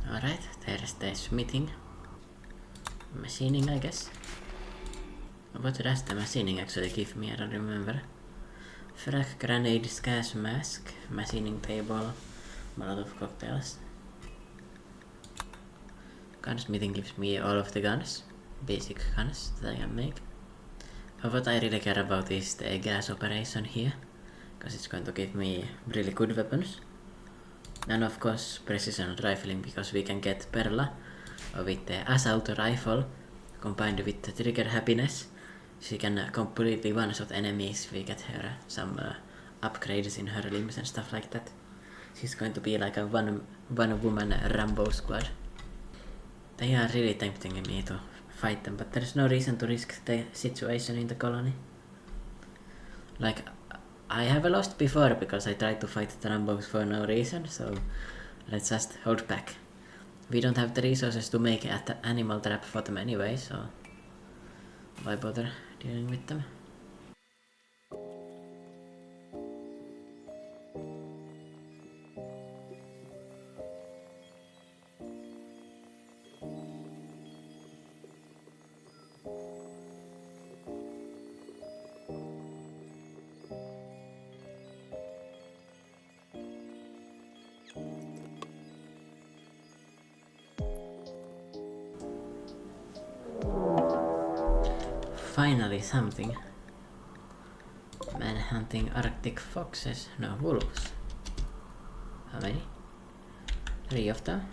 Alright, there's the smithing. Machining, I guess. What does the machining actually give me? I don't remember. Frag, grenade, gas mask, machining table, Molotov cocktails. Gunsmithing gives me all of the guns, basic guns that I can make. What I really care about is the gas operation here, because it's going to give me really good weapons. And of course precision rifling, because we can get Perla with the assault rifle combined with the trigger happiness. She can completely one-shot enemies. We get her some upgrades in her limbs and stuff like that. She's going to be like a one-woman Rambo squad. They are really tempting me to fight them, but there's no reason to risk the situation in the colony. Like, I have lost before because I tried to fight the Rambos for no reason, so let's just hold back. We don't have the resources to make an animal trap for them anyway, so why bother dealing with them? Finally something. Man hunting Arctic foxes, no wolves. How many? 3 of them.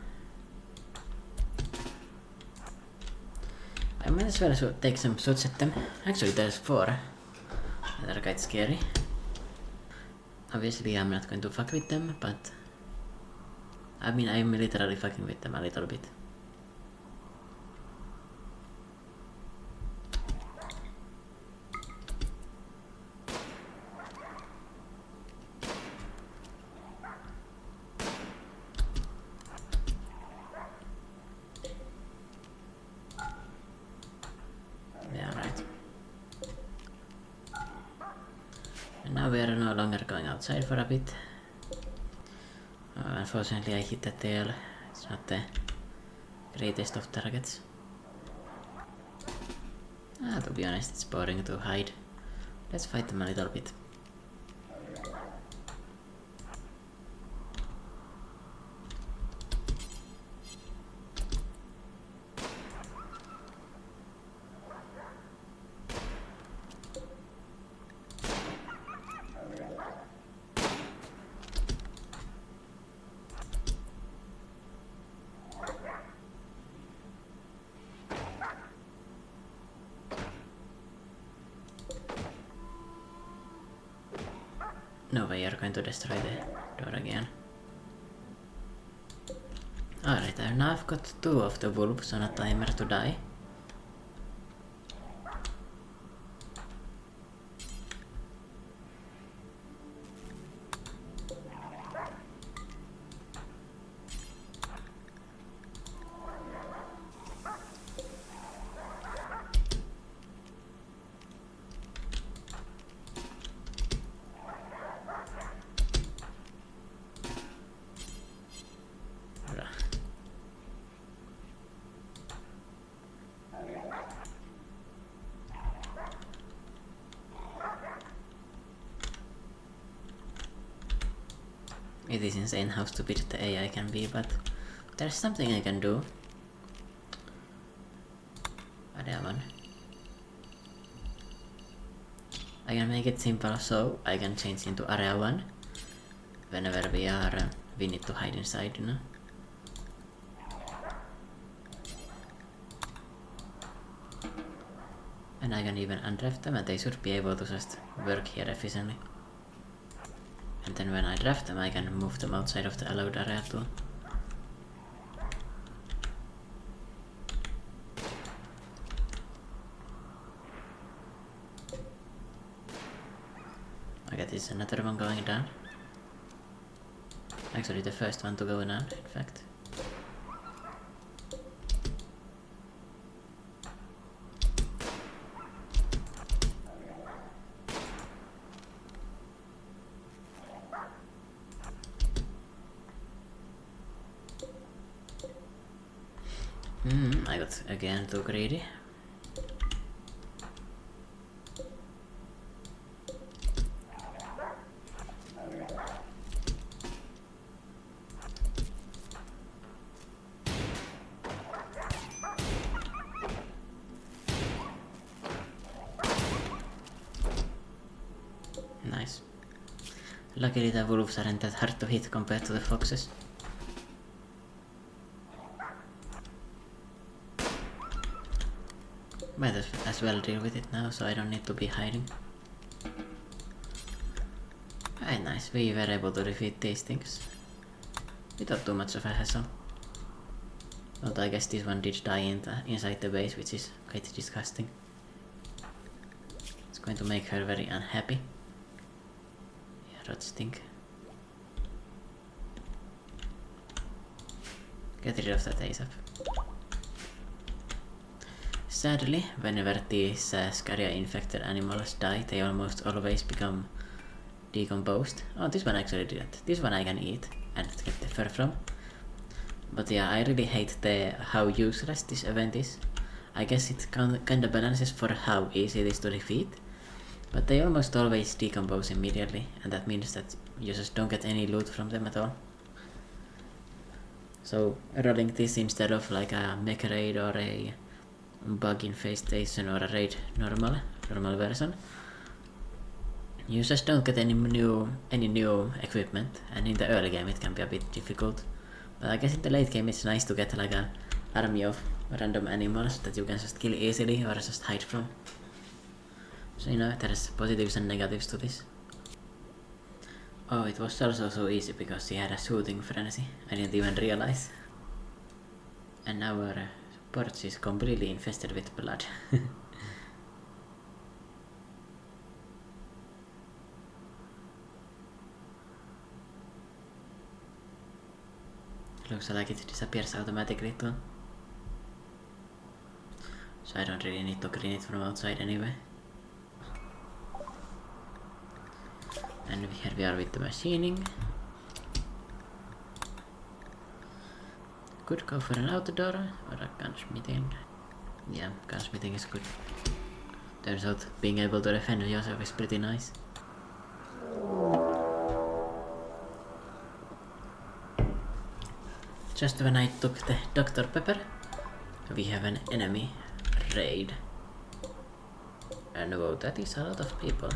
I might as well take some shots at them. Actually there's 4. That are quite scary. Obviously I'm not going to fuck with them, but I mean I'm literally fucking with them a little bit. Yeah, right. And now we are no longer going outside for a bit. Unfortunately I hit the tail. It's not the greatest of targets. To be honest, it's boring to hide. Let's fight them a little bit. No way you're going to destroy the door again. Alright, now I've got 2 of the wolves on a timer to die. It is insane how stupid the AI can be, but there's something I can do. Area 1. I can make it simple, so I can change into area 1 whenever we need to hide inside, you know. And I can even undraft them and they should be able to just work here efficiently. And then when I draft them, I can move them outside of the allowed area too. Okay, this is another one going down. Actually the first one to go down, in fact. I got again too greedy. Nice. Luckily the wolves aren't that hard to hit compared to the foxes. Might as well deal with it now, so I don't need to be hiding. Hey, nice, we were able to defeat these things without too much of a hassle. Although I guess this one did die inside the base, which is quite disgusting. It's going to make her very unhappy. Yeah, rot stink. Get rid of that ASAP. Sadly, whenever these Scaria-infected animals die, they almost always become decomposed. Oh, this one actually didn't. This one I can eat and get the fur from. But yeah, I really hate how useless this event is. I guess it kinda balances for how easy it is to defeat. But they almost always decompose immediately, and that means that you just don't get any loot from them at all. So rolling this instead of like a mech raid or a bug infestation or a raid normal version, you just don't get any new equipment, and in the early game it can be a bit difficult. But I guess in the late game it's nice to get like an army of random animals that you can just kill easily or just hide from. So you know, there's positives and negatives to this. Oh, it was also so easy because he had a shooting frenzy. I didn't even realize. And now our porch is completely infested with blood. Looks like it disappears automatically too. So I don't really need to clean it from outside anyway. And here we are with the machining. Could go for an outdoor or a gunsmithing. Yeah, gunsmithing is good. Turns out being able to defend yourself is pretty nice. Just when I took the Dr. Pepper, we have an enemy raid. And wow, that is a lot of people.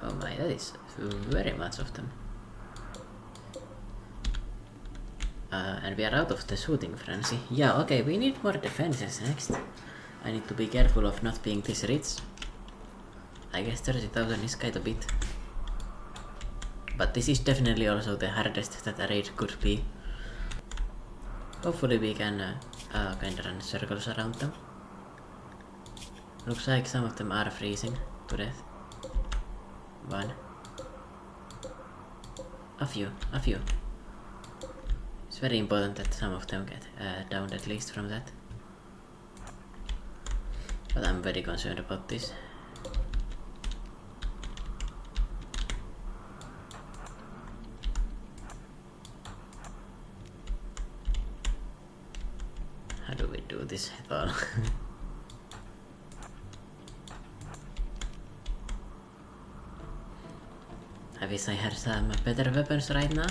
Oh my, that is very much of them. And we are out of the shooting frenzy. Yeah, okay, we need more defenses next. I need to be careful of not being this rich. I guess 30,000 is quite a bit. But this is definitely also the hardest that a raid could be. Hopefully we can kind of run circles around them. Looks like some of them are freezing to death. One. A few. It's very important that some of them get downed at least from that. But I'm very concerned about this. How do we do this at all? I wish I had some better weapons right now.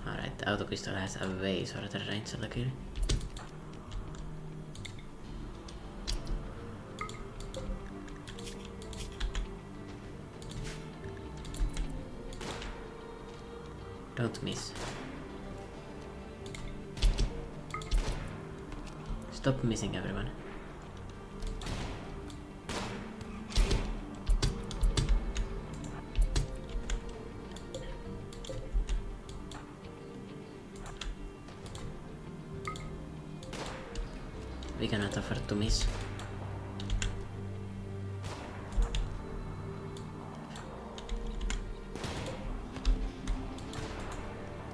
Alright, the auto pistol has a way shorter range luckily. Don't miss. Stop missing, everyone. We cannot afford to miss.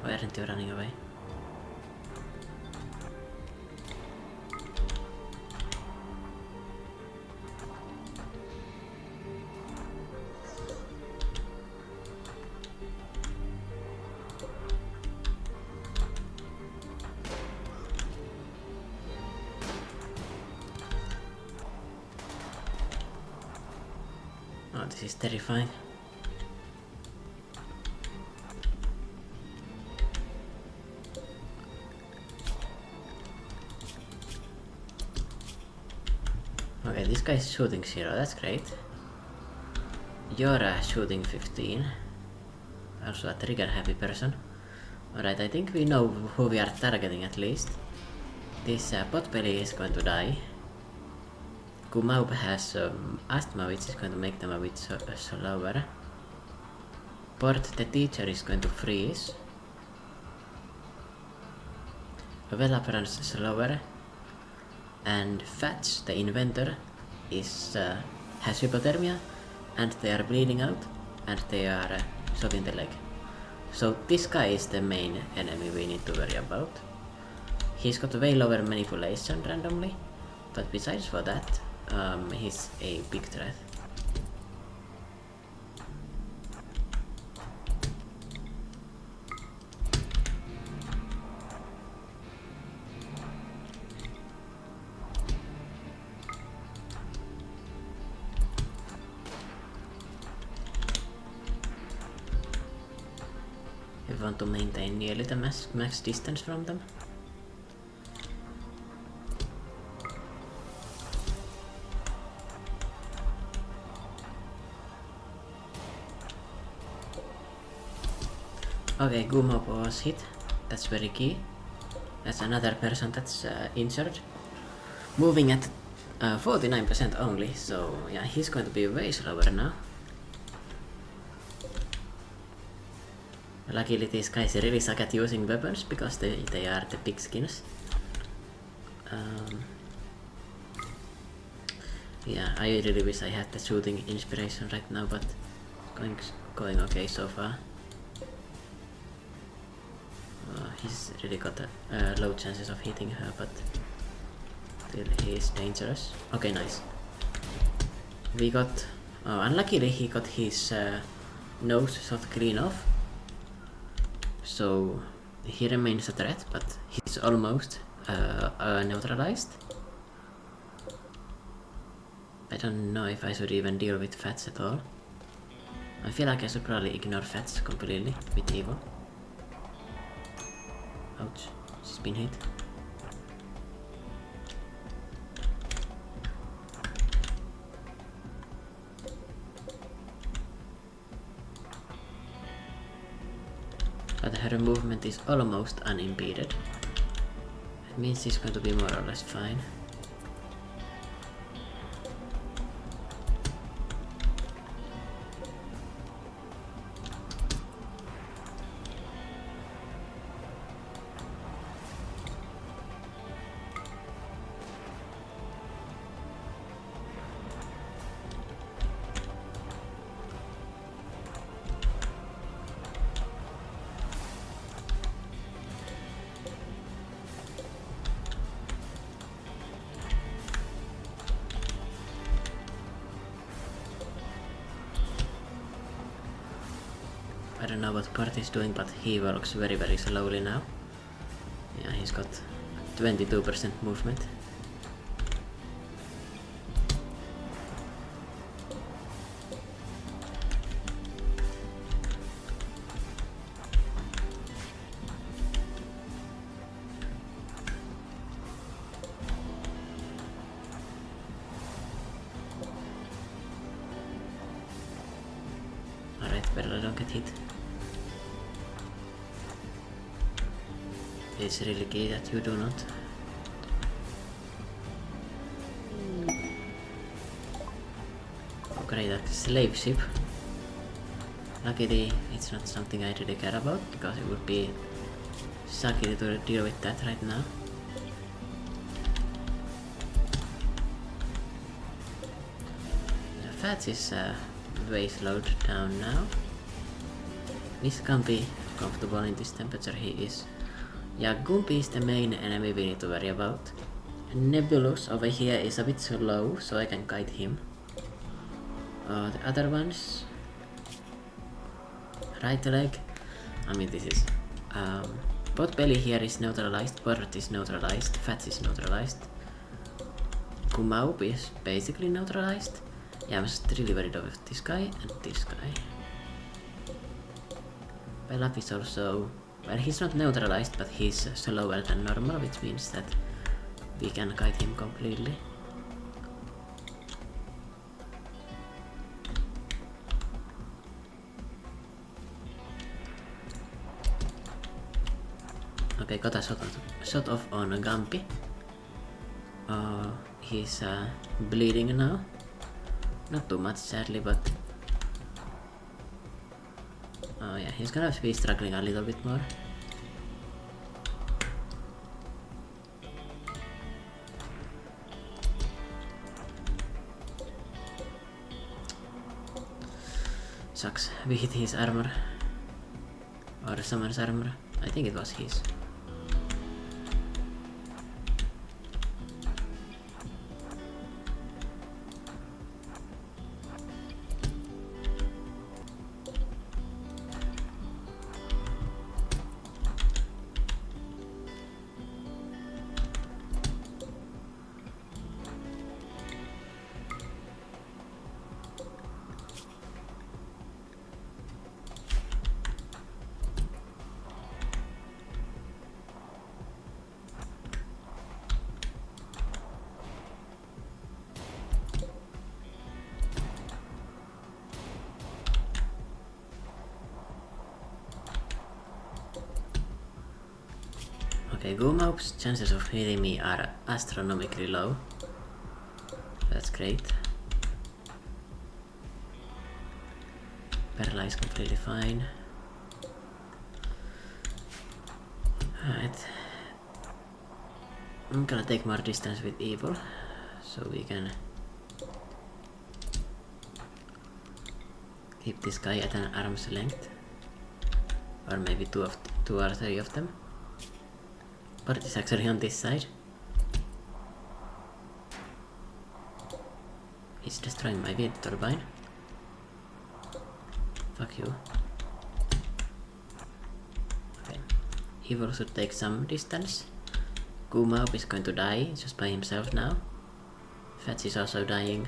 Why aren't you running away? Oh, this is terrifying. Okay, this guy's shooting 0, that's great. You're shooting 15. Also a trigger happy person. Alright, I think we know who we are targeting at least. This potbelly is going to die. Kumaub has asthma, which is going to make them a bit slower. Port the teacher is going to freeze. Velap runs slower. And Fats, the inventor, is has hypothermia, and they are bleeding out, and they are shot in the leg. So this guy is the main enemy we need to worry about. He's got way lower manipulation randomly, but besides for that, he's a big threat. We want to maintain nearly the max distance from them. Okay, Gumob was hit. That's very key. That's another person that's injured. Moving at 49% only, so yeah, he's going to be way slower now. Luckily these guys really suck at using weapons because they are the big skins. Yeah, I really wish I had the shooting inspiration right now, but going okay so far. He's really got low chances of hitting her, but still he is dangerous. Okay, nice. We got... unluckily he got his nose shot clean off. So he remains a threat, but he's almost neutralized. I don't know if I should even deal with Fats at all. I feel like I should probably ignore Fats completely with Evo. Ouch, she's been hit. But her movement is almost unimpeded. It means she's going to be more or less fine. don't know what Bart is doing, but he works very very slowly now. Yeah, he's got 22% movement. Alright, Perla, don't get hit. It's really key that you do not. Oh great, that's a slave ship. Luckily, it's not something I really care about, because it would be sucky to deal with that right now. The Fats is way slowed down now. This can't be comfortable in this temperature he is. Yeah, Gumpy is the main enemy we need to worry about. Nebulous over here is a bit slow, so I can guide him. The other ones... Right leg... I mean this is... Pot belly here is neutralized, Burt is neutralized, Fats is neutralized. Kumaup is basically neutralized. Yeah, I'm just really worried about this guy and this guy. Pelaf is also... Well, he's not neutralized, but he's slower than normal, which means that we can guide him completely. Okay, got a shot off on Gumpy. He's bleeding now. Not too much, sadly, but... Oh yeah, he's gonna be struggling a little bit more. Sucks, we hit his armor. Or someone's armor. I think it was his. Okay, Gumaup's chances of hitting me are astronomically low. That's great. Perla is completely fine. Alright. I'm gonna take more distance with Evil, so we can keep this guy at an arm's length. Or maybe two or three of them. But it's actually on this side. He's destroying my wind turbine. Fuck you. Okay. Evil should take some distance. Gumaup is going to die just by himself now. Fats is also dying.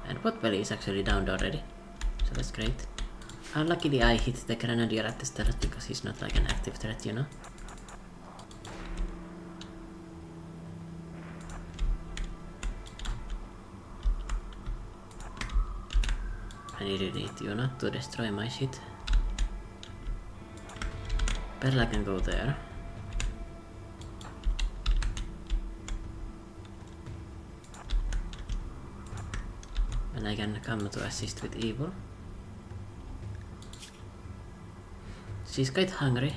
And Potbelly is actually downed already. So that's great. Luckily I hit the Grenadier at the start because he's not like an active threat, you know. I really need you not to destroy my shit. Perla can go there. And I can come to assist with Evil. She's quite hungry.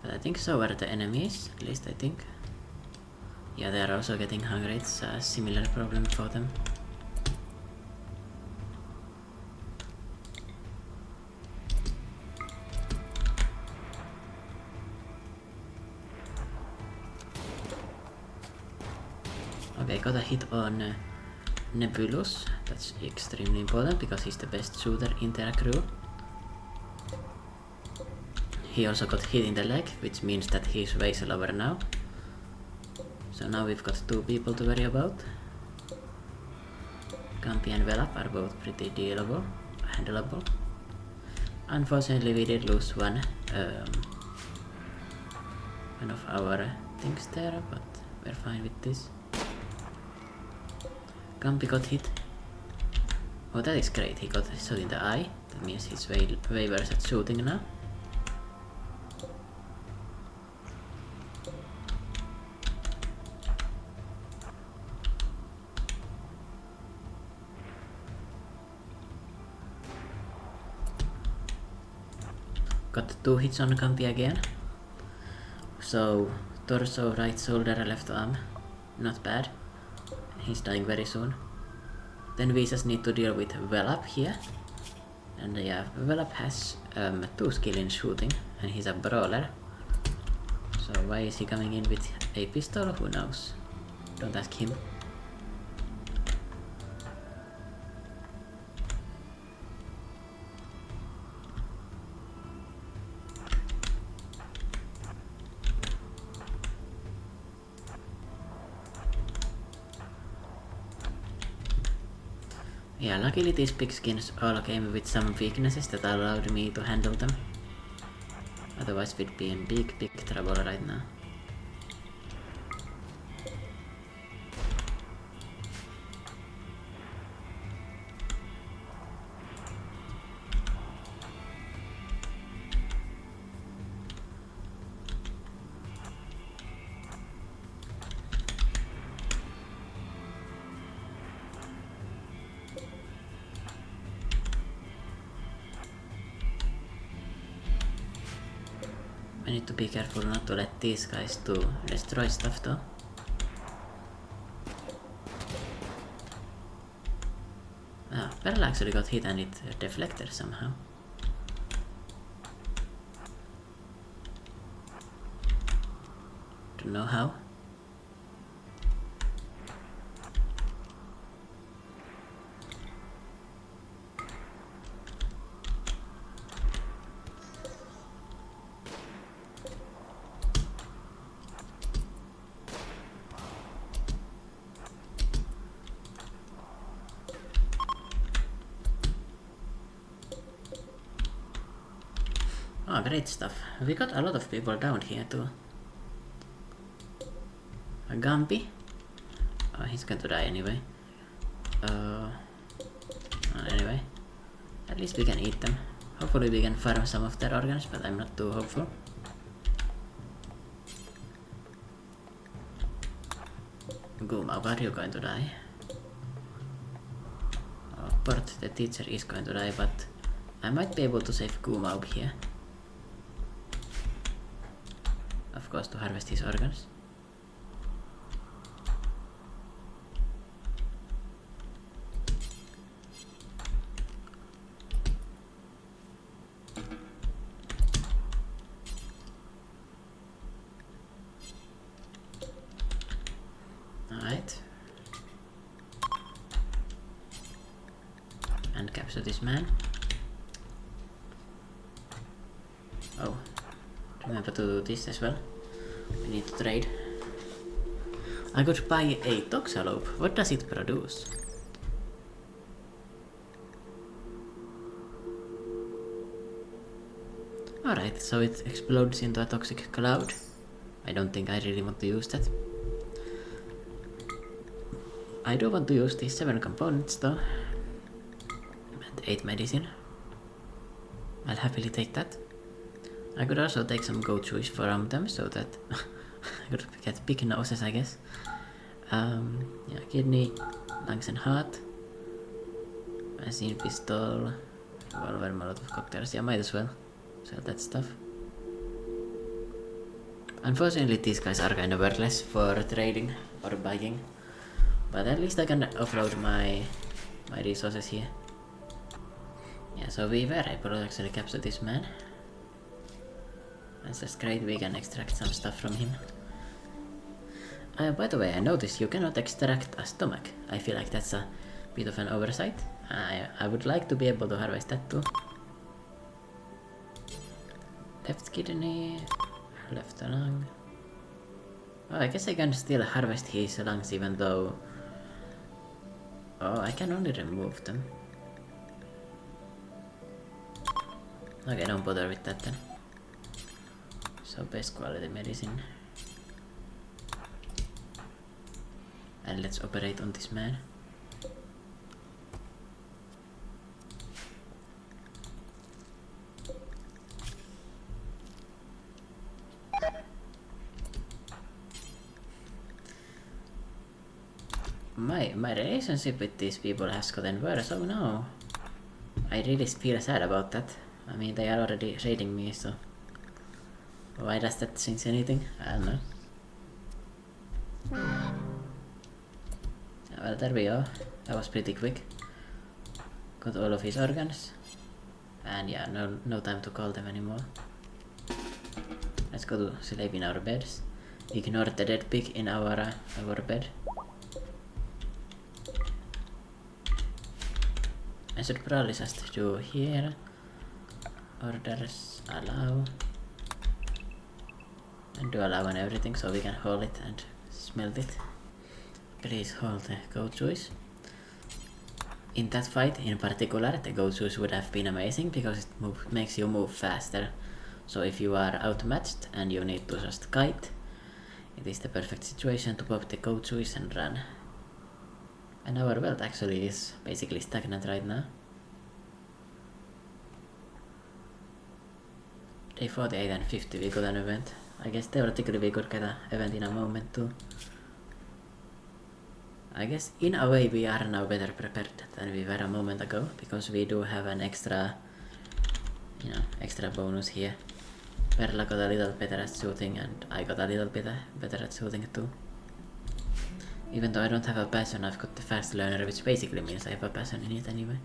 But I think so are the enemies, at least I think. Yeah, they are also getting hungry, it's a similar problem for them. Okay, got a hit on Nebulous. That's extremely important because he's the best shooter in their crew. He also got hit in the leg, which means that he's way slower now. So now we've got 2 people to worry about. Gampi and Velap are both pretty handleable. Unfortunately, we did lose one of our things there, but we're fine with this. Gampi got hit. Oh, that is great. He got shot in the eye. That means he's way worse at shooting now. Got 2 hits on Gampi again. So, torso, right shoulder, left arm. Not bad. He's dying very soon. Then we just need to deal with Velap here. And yeah, Velap has 2 skill in shooting, and he's a brawler. So why is he coming in with a pistol? Who knows? Don't ask him. Yeah, luckily these big skins all came with some weaknesses that allowed me to handle them. Otherwise we'd be in big trouble right now. I need to be careful not to let these guys to destroy stuff though. Ah, Pearl actually got hit and it deflected somehow. Don't know how. Oh, great stuff. We got a lot of people down here too. A Gampi. Oh, he's going to die anyway. Anyway, at least we can eat them. Hopefully we can farm some of their organs, but I'm not too hopeful. Guma, are you going to die? Oh, Port, the teacher, is going to die, but I might be able to save Gumaub here. Of course, to harvest his organs. Alright. And capture this man. Oh, remember to do this as well. We need to trade. I could buy a Toxalope. What does it produce? Alright, so it explodes into a toxic cloud. I don't think I really want to use that. I do want to use these 7 components though. And 8 medicine. I'll happily take that. I could also take some goat chews from them so that I could get big noses, I guess. Yeah, kidney, lungs and heart. Machine pistol, revolver, Molotov cocktails. Yeah, might as well sell that stuff. Unfortunately, these guys are kind of worthless for trading or buying. But at least I can offload my resources here. Yeah, so we were able to actually capture this man. That's just great, we can extract some stuff from him. By the way, I noticed you cannot extract a stomach. I feel like that's a bit of an oversight. I would like to be able to harvest that too. Left kidney, left lung. Oh, I guess I can still harvest his lungs even though... Oh, I can only remove them. Okay, don't bother with that then. So best quality medicine. And let's operate on this man. My relationship with these people has gotten worse. Oh no. I really feel sad about that. I mean, they are already raiding me, so... Why does that change anything? I don't know. Well, there we go. That was pretty quick. Got all of his organs. And yeah, no time to call them anymore. Let's go to sleep in our beds. Ignore the dead pig in our bed. I should probably just do here. Orders, allow. And do allow on everything so we can hold it and smelt it. Please hold the goat juice. In that fight in particular, the goat juice would have been amazing because it makes you move faster. So if you are outmatched and you need to just kite, it is the perfect situation to pop the goat juice and run. And our wealth actually is basically stagnant right now. Day 48 and 50 we got an event. I guess theoretically we could get an event in a moment too. I guess in a way we are now better prepared than we were a moment ago because we do have an extra, extra bonus here. Perla got a little better at shooting and I got a little bit better at shooting too. Even though I don't have a passion, I've got the fast learner, which basically means I have a passion in it anyway.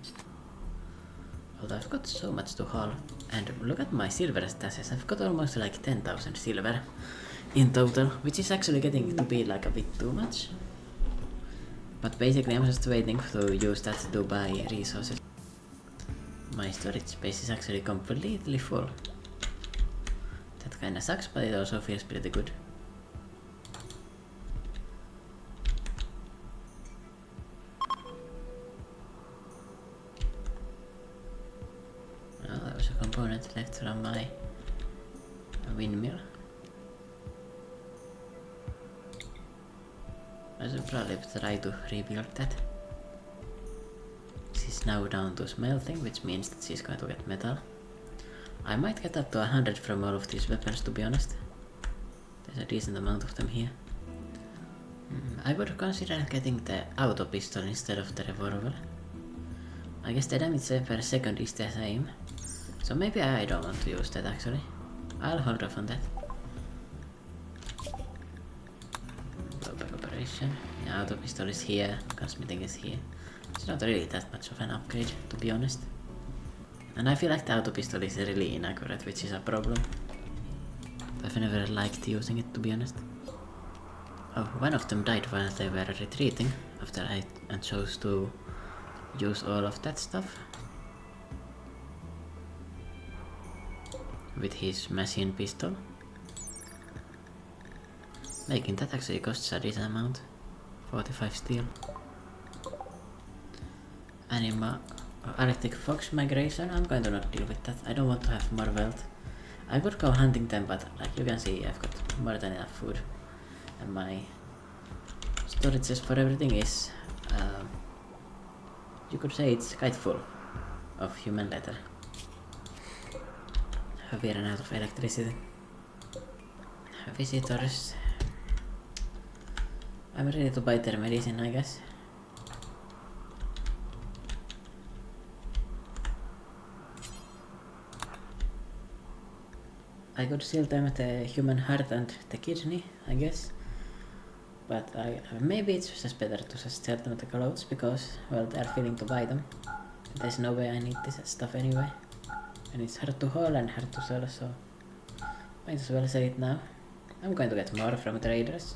Although I've got so much to haul. And look at my silver stashes, I've got almost like 10,000 silver in total, which is actually getting to be like a bit too much. But basically I'm just waiting to use that to buy resources. My storage space is actually completely full. That kinda sucks, but it also feels pretty good. Well, there was a component left from my windmill. I should probably try to rebuild that. She's now down to smelting, which means that she's going to get metal. I might get up to 100 from all of these weapons, to be honest. There's a decent amount of them here. I would consider getting the auto pistol instead of the revolver. I guess the damage per second is the same. So maybe I don't want to use that actually. I'll hold off on that. Blowback operation. Yeah, auto pistol is here, gunsmithing is here. It's not really that much of an upgrade, to be honest. And I feel like the auto pistol is really inaccurate, which is a problem. I've never liked using it, to be honest. Oh, one of them died while they were retreating, after I chose to use all of that stuff. With his machine pistol. Making that actually costs a decent amount. 45 steel. Anima Arctic fox migration, I'm going to not deal with that. I don't want to have more wealth. I could go hunting them, but like you can see, I've got more than enough food. And my storages for everything is, you could say it's quite full of human leather. Have we run out of electricity? Visitors. I'm ready to buy their medicine, I guess. I could sell them the human heart and the kidney, I guess. But maybe it's just better to just sell them the clothes because, well, they're willing to buy them. There's no way I need this stuff anyway. And it's hard to haul and hard to sell, so might as well sell it now. I'm going to get more from traders.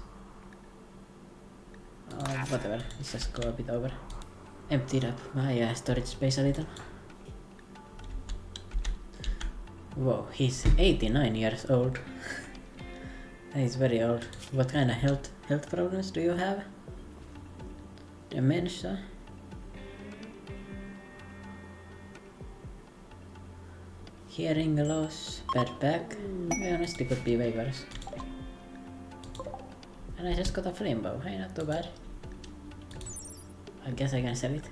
Whatever, let's just go a bit over. emptied up my storage space a little. Whoa, he's 89 years old. He's very old. What kind of health problems do you have? Dementia? Hearing loss, bad back. Honestly, could be way worse. And I just got a flame bow. Hey, not too bad. I guess I can sell it.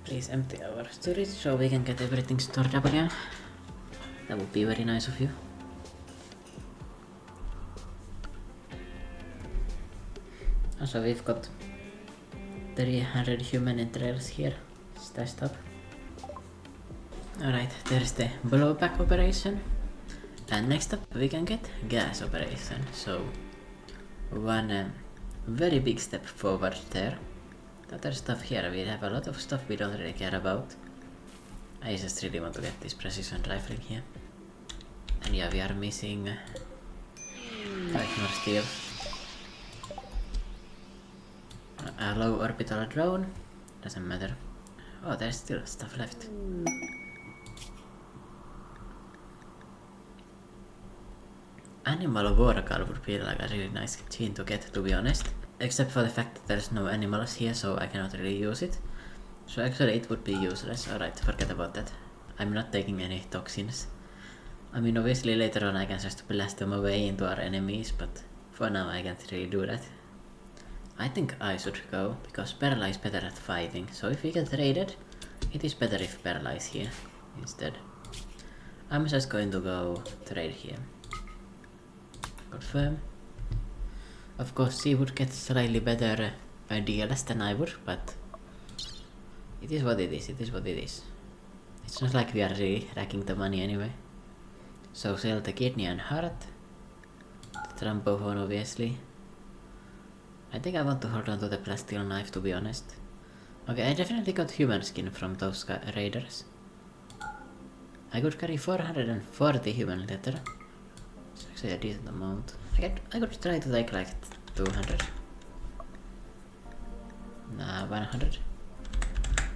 Please empty our storage so we can get everything stored up again. That would be very nice of you. Also, we've got 300 human entrails here stashed up. Alright, there's the blowback operation. And next up we can get gas operation. So one very big step forward there. The other stuff here, we have a lot of stuff we don't really care about. I just really want to get this precision rifling here. And yeah, we are missing 5 more steel. A low orbital drone, doesn't matter. Oh, there's still stuff left. Animal Voracal would be like a really nice gene to get, to be honest. Except for the fact that there's no animals here, so I cannot really use it. So actually it would be useless. Alright, forget about that. I'm not taking any toxins. I mean, obviously later on I can just blast them away into our enemies, but for now I can't really do that. I think I should go, because Perla is better at fighting, so if we get raided, it is better if Perla is here instead. I'm just going to go trade here. Confirm. Of course, she would get slightly better DLS than I would, but it is what it is, it is what it is. It's not like we are really racking the money anyway. So sell the kidney and heart. The trampophone obviously. I think I want to hold on to the plasteel knife, to be honest. Okay, I definitely got human skin from those raiders. I could carry 440 human leather. It's actually a decent amount. I could try to take like 200. Nah, 100.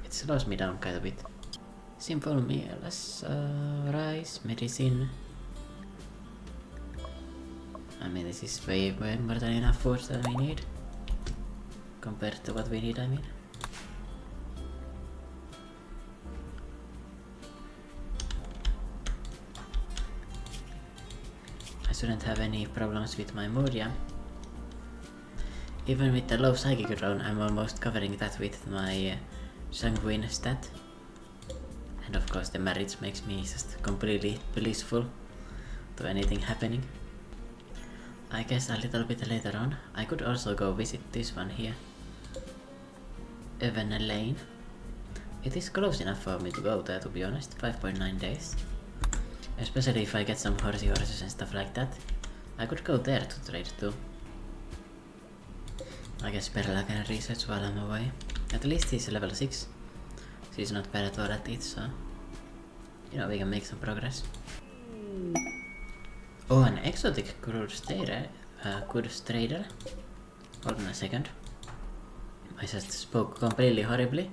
It slows me down quite a bit. Simple meals, rice, medicine. I mean, this is way more than enough food that we need. Compared to what we need, I mean. I shouldn't have any problems with my mood, yeah. Even with the low psychic drone, I'm almost covering that with my sanguine stat. And of course the marriage makes me just completely blissful to anything happening. I guess a little bit later on, I could also go visit this one here. Even Lane. It is close enough for me to go there, to be honest. 5.9 days. Especially if I get some horsey horses and stuff like that. I could go there to trade too. I guess Perla can research while I'm away. At least he's level 6. She's not bad at all at it, so you know, we can make some progress. Oh, an exotic crude trader. Hold on a second. I just spoke completely horribly,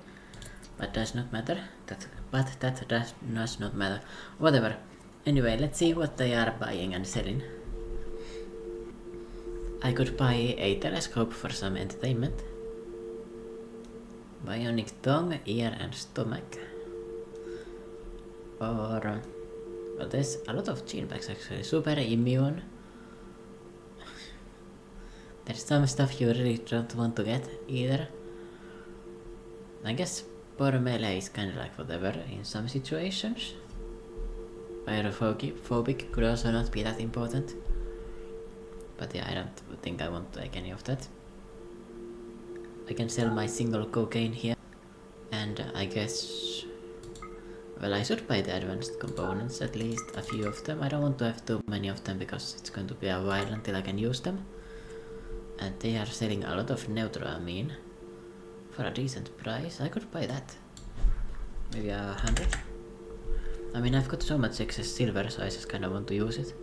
but does not matter. That does not matter. Whatever. Anyway, let's see what they are buying and selling. I could buy a telescope for some entertainment. Bionic tongue, ear and stomach. Or well, there's a lot of gene packs actually. Super immune. There's some stuff you really don't want to get either. I guess poor melee is kinda like whatever in some situations. Pyrophobic could also not be that important. But yeah, I don't think I want to take any of that. I can sell my single cocaine here. And I guess... well, I should buy the advanced components, at least a few of them. I don't want to have too many of them because it's going to be a while until I can use them. And they are selling a lot of neuroamine for a decent price. I could buy that. Maybe 100. I mean, I've got so much excess silver, so I just kinda want to use it.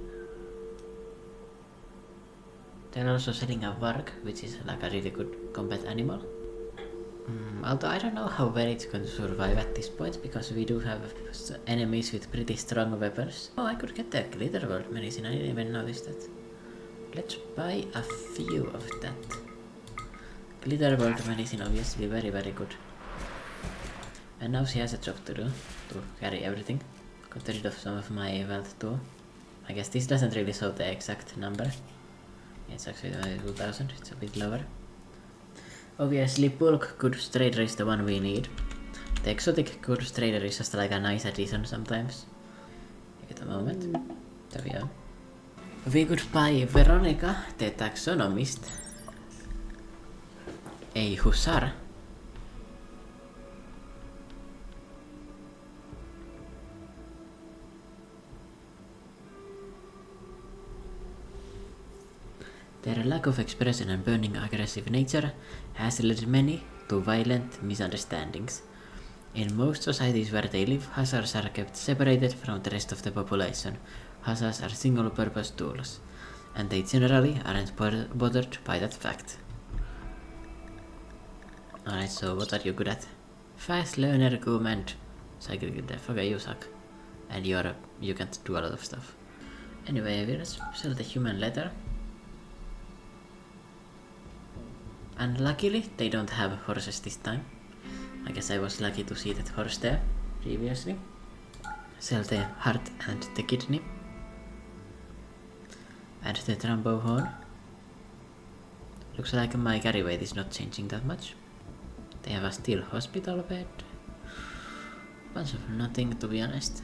They're also selling a varg, which is like a really good combat animal. Although I don't know how well it's going to survive at this point, because we do have enemies with pretty strong weapons. Oh, I could get the glitter world medicine, I didn't even notice that. Let's buy a few of that. Glitter world medicine obviously very good. And now she has a job to do, to carry everything. Got rid of some of my wealth too. I guess this doesn't really show the exact number. It's actually 2000, it's a bit lower. Obviously bulk goods trader is the one we need. The exotic goods trader is just like a nice addition sometimes. Give it a moment. There we are. We could buy Veronica, the taxonomist. A hussar. Their lack of expression and burning aggressive nature has led many to violent misunderstandings. In most societies where they live, hussars are kept separated from the rest of the population. Hussars are single-purpose tools, and they generally aren't bothered by that fact. Alright, so what are you good at? Fast learner, command. Cycle def. Okay, you suck. And you can't do a lot of stuff. Anyway, we'll sell the human letter. Unluckily, they don't have horses this time. I guess I was lucky to see that horse there previously. Sell the heart and the kidney. Add the trombo horn. Looks like my carry weight is not changing that much. They have a steel hospital bed. Bunch of nothing, to be honest.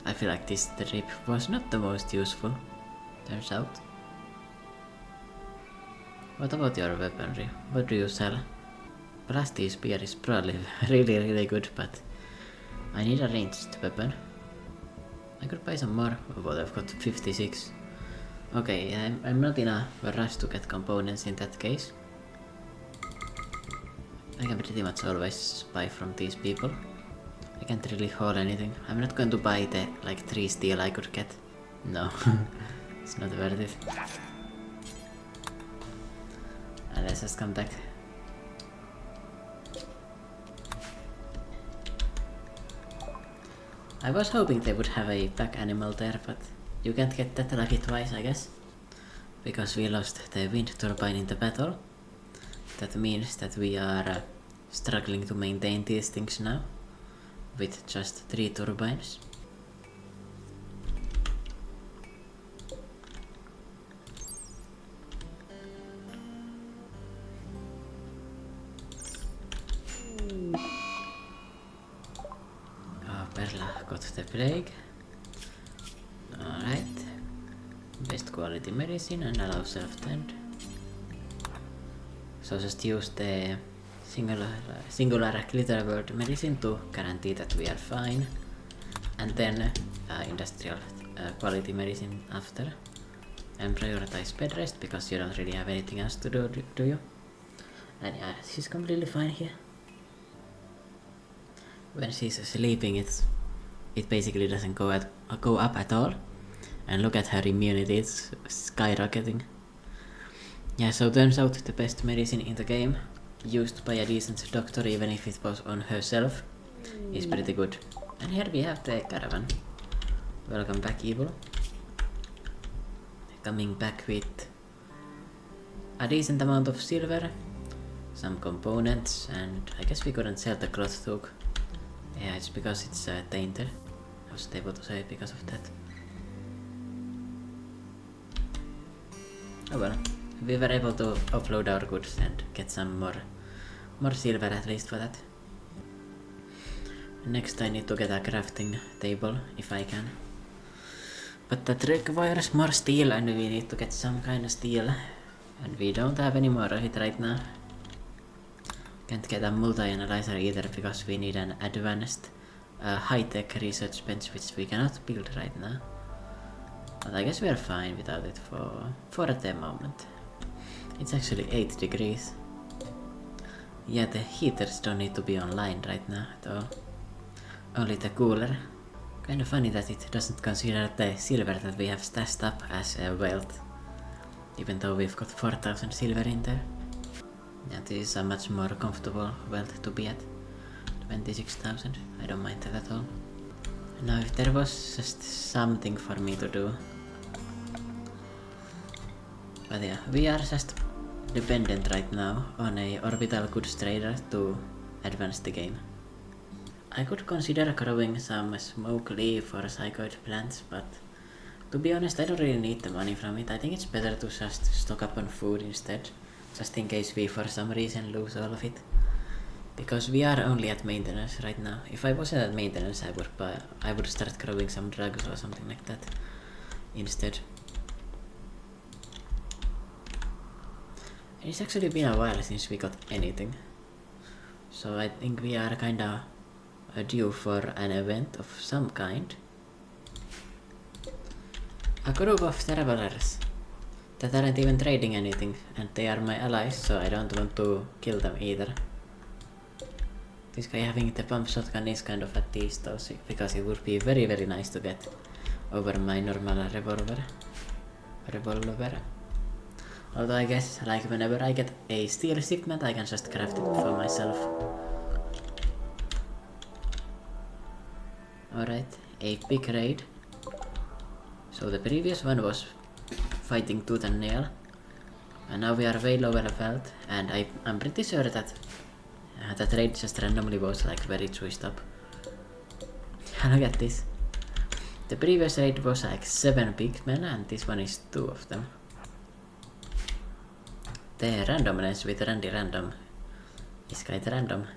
I feel like this trip was not the most useful, turns out. What about your weaponry? What do you sell? Blasty spear is probably really good, but I need a ranged weapon. I could buy some more. Oh, but I've got 56. Okay, I'm not in a rush to get components in that case. I can pretty much always buy from these people. I can't really haul anything. I'm not going to buy the like 3 steel I could get. No, it's not worth it. And let's just come back. I was hoping they would have a pack animal there, but you can't get that lucky twice, I guess. Because we lost the wind turbine in the battle. That means that we are struggling to maintain these things now. With just 3 turbines. Perla got the plague. Alright. Best quality medicine and allow self-tend. So just use the singular glitter word medicine to guarantee that we are fine. And then industrial quality medicine after. And prioritize bed rest because you don't really have anything else to do you? And yeah, she's completely fine here. When she's sleeping, it basically doesn't go up at all. And look at her immunity, it's skyrocketing. Yeah, so turns out the best medicine in the game, used by a decent doctor even if it was on herself, is pretty good. And here we have the caravan. Welcome back, Evil. Coming back with a decent amount of silver, some components, and I guess we couldn't sell the cloth hook. Yeah, it's because it's tainted. I wasn't able to sell it because of that. Oh well, we were able to offload our goods and get some more silver at least for that. Next I need to get a crafting table if I can. But that requires more steel and we need to get some kind of steel. And we don't have any more of it right now. Can't get a multi-analyzer either because we need an advanced high-tech research bench which we cannot build right now. But I guess we are fine without it for the moment. It's actually 8 degrees. Yeah, the heaters don't need to be online right now at all. Only the cooler. Kinda funny that it doesn't consider the silver that we have stashed up as wealth. Even though we've got 4000 silver in there. Yeah, this is a much more comfortable wealth to be at. 26,000. I don't mind that at all. Now if there was just something for me to do. But yeah, we are just dependent right now on a orbital goods trader to advance the game. I could consider growing some smoke leaf or psychoid plants, but to be honest I don't really need the money from it. I think it's better to just stock up on food instead, just in case we for some reason lose all of it. Because we are only at maintenance right now. If I wasn't at maintenance I would start growing some drugs or something like that instead. It's actually been a while since we got anything. So I think we are kinda due for an event of some kind. A group of travelers that aren't even trading anything, and they are my allies, so I don't want to kill them either. This guy having the pump shotgun is kind of a tease though, because it would be very nice to get over my normal revolver. Although I guess like whenever I get a steel shipment I can just craft it for myself. Alright, a big raid. So the previous one was fighting tooth and nail, and now we are way lower leveled, and I'm pretty sure that that raid just randomly was like very twist up. Look at this. The previous raid was like 7 big men and this one is 2 of them. The randomness with Randy Random is quite random.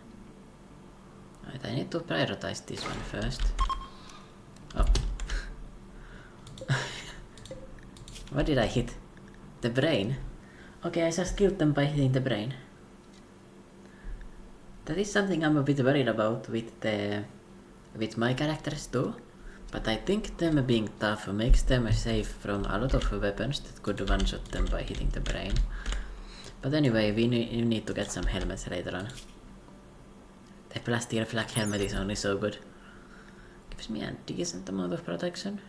Right, I need to prioritize this one first. Oh. What did I hit? The brain? Okay, I just killed them by hitting the brain. That is something I'm a bit worried about with my characters too. But I think them being tough makes them safe from a lot of weapons that could one-shot them by hitting the brain. But anyway, we need to get some helmets later on. The plastic flak helmet is only so good. Gives me a decent amount of protection.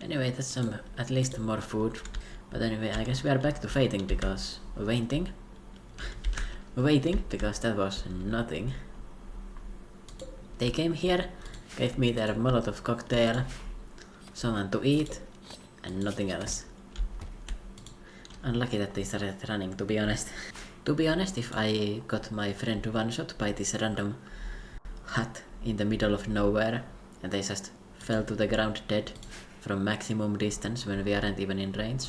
Anyway, that's some at least more food. But anyway, I guess we are back to waiting because because that was nothing. They came here, gave me their Molotov cocktail, someone to eat, and nothing else. Unlucky that they started running, to be honest. To be honest, if I got my friend one shot by this random hut in the middle of nowhere, and they just fell to the ground dead from maximum distance when we aren't even in range,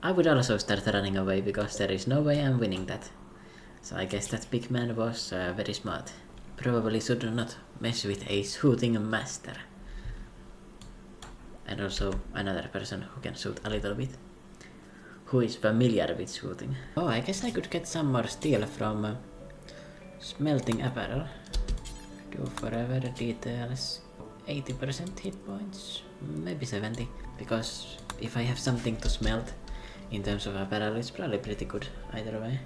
I would also start running away because there is no way I'm winning that. So I guess that big man was very smart. Probably should not mess with a shooting master. And also another person who can shoot a little bit. Who is familiar with shooting. Oh, I guess I could get some more steel from smelting apparel. Do forever details. 80% hit points. Maybe 70. Because if I have something to smelt in terms of apparel, it's probably pretty good either way.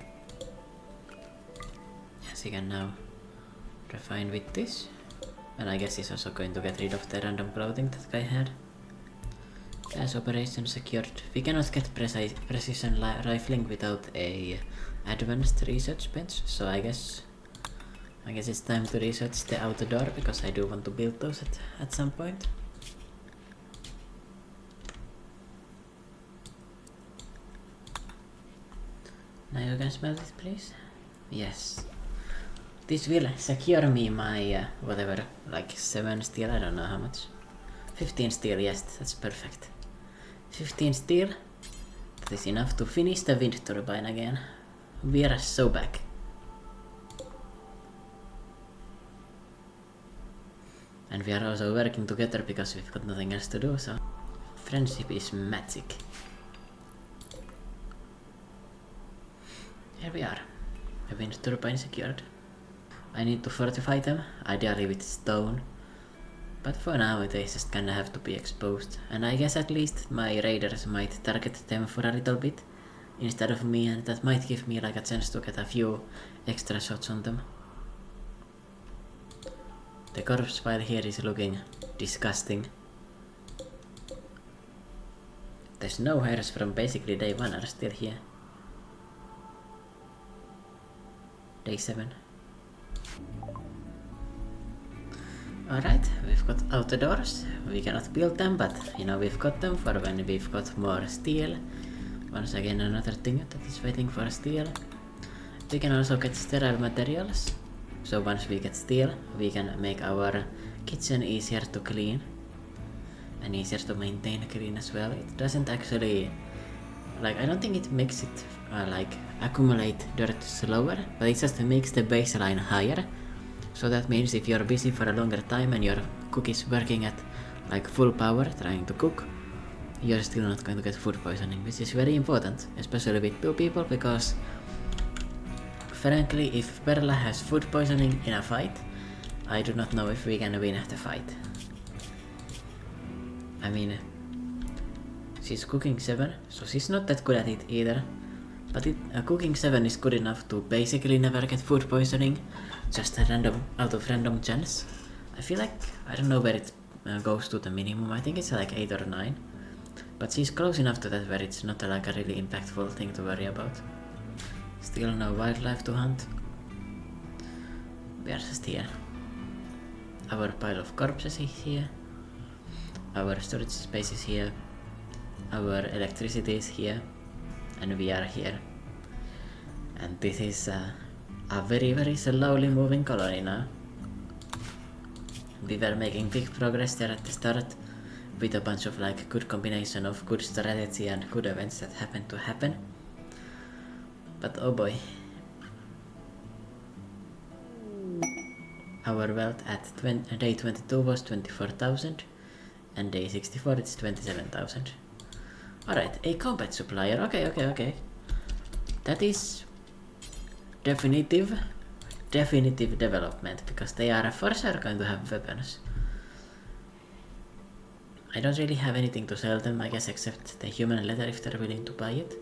Yes, you can now refine with this. And I guess he's also going to get rid of the random clothing that guy had. As operation secured. We cannot get precision rifling without a advanced research bench, so I guess it's time to research the outdoor because I do want to build those at some point. Now you can smell it, please. Yes. This will secure me my whatever, like 7 steel, I don't know how much. 15 steel, yes, that's perfect. 15 steel. That is enough to finish the wind turbine again. We are so back. And we are also working together because we've got nothing else to do, so friendship is magic. Here we are. A wind turbine secured. I need to fortify them, ideally with stone. But for now they just kinda have to be exposed. And I guess at least my raiders might target them for a little bit instead of me, and that might give me like a chance to get a few extra shots on them. The corpse pile here is looking disgusting. The snow hairs from basically day 1 are still here. Day 7. Alright, we've got outdoors. We cannot build them, but you know, we've got them for when we've got more steel. Once again, another thing that is waiting for steel. We can also get sterile materials. So once we get steel, we can make our kitchen easier to clean. And easier to maintain clean as well. It doesn't actually... Like, I don't think it makes it like accumulate dirt slower, but it just makes the baseline higher. So that means if you're busy for a longer time and your cook is working at like full power trying to cook, you're still not going to get food poisoning, which is very important, especially with 2 people, because frankly, if Perla has food poisoning in a fight, I do not know if we can win the fight. I mean, she's cooking 7, so she's not that good at it either. But cooking 7 is good enough to basically never get food poisoning, just a random, out of random chance. I feel like, I don't know where it goes to the minimum, I think it's like 8 or 9. But she's close enough to that where it's not like a really impactful thing to worry about. Still no wildlife to hunt. We are just here. Our pile of corpses is here. Our storage space is here. Our electricity is here. And we are here. And this is a very slowly moving colony now. We were making big progress there at the start with a bunch of like good combination of good strategy and good events that happened to happen. But oh boy. Our wealth at day 22 was 24,000 and day 64 it's 27,000. Alright, a combat supplier. Okay. That is definitive development, because they are for sure going to have weapons. I don't really have anything to sell them, I guess, except the human leather if they're willing to buy it.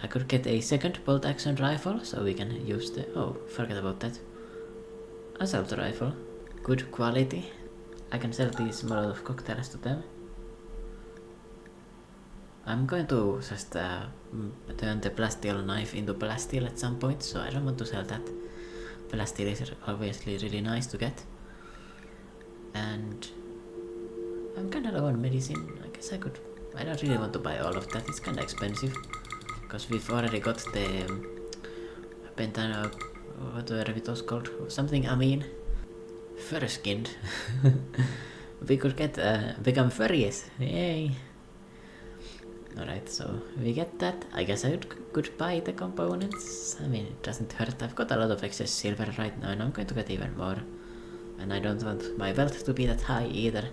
I could get a second bolt action rifle, so we can use the... Oh, forget about that. Assault rifle. Good quality. I can sell these Molotov cocktails to them. I'm going to just turn the plasteel knife into plasteel at some point, so I don't want to sell that. Plasteel is obviously really nice to get. And I'm kinda low on medicine. I guess I could... I don't really want to buy all of that, it's kinda expensive. Because we've already got the pentano... whatever it was called. Something amine. Fur-skinned. We could get... become furries. Yay! Alright, so we get that. I guess I could buy the components. I mean, it doesn't hurt. I've got a lot of excess silver right now and I'm going to get even more. And I don't want my wealth to be that high either.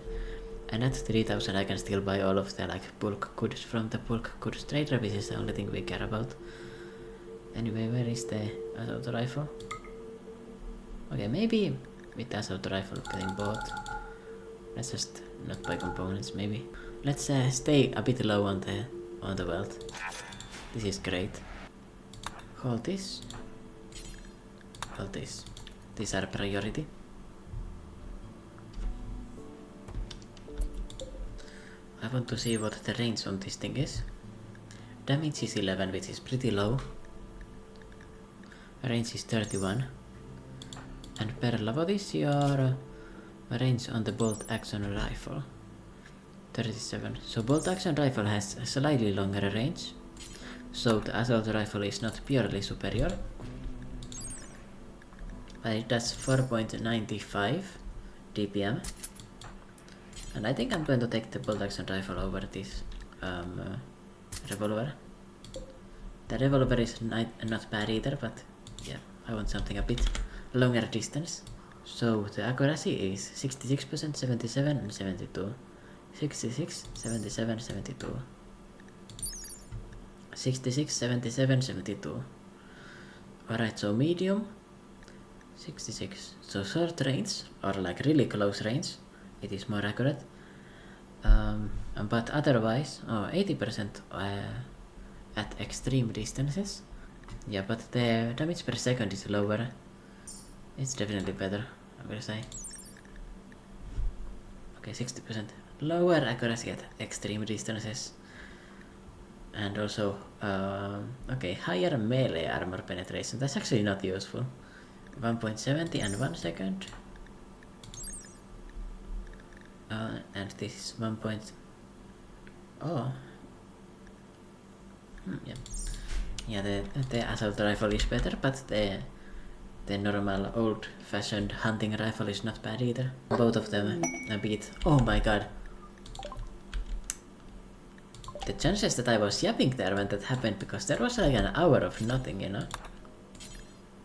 And at 3,000 I can still buy all of the like bulk goods from the bulk goods trader, which is the only thing we care about. Anyway, where is the assault rifle? Okay, maybe with the assault rifle getting bought. Let's just not buy components, maybe. Let's stay a bit low on the wealth. This is great. Hold this. Hold this. These are priority. I want to see what the range on this thing is. Damage is 11, which is pretty low. Range is 31. And Perla, what is your range on the bolt action rifle? 37. So bolt action rifle has a slightly longer range. So the assault rifle is not purely superior. But it does 4.95 DPM. And I think I'm going to take the bolt action rifle over this revolver. The revolver is not bad either, but yeah, I want something a bit longer distance. So the accuracy is 66%, 77 and 72. 66, 77, 72. 66, 77, 72. Alright, so medium 66. So short range, or like really close range, it is more accurate. But otherwise, 80% at extreme distances. Yeah, but the damage per second is lower. It's definitely better, I'm gonna say. Okay, 60%. Lower accuracy at extreme distances. And also, okay, higher melee armor penetration. That's actually not useful. 1.70 and 1 second. And this is 1. Oh. Yeah. Yeah, the assault rifle is better, but the normal old-fashioned hunting rifle is not bad either. Both of them a bit. Oh my god. The chances that I was yapping there when that happened, because there was like an hour of nothing, you know?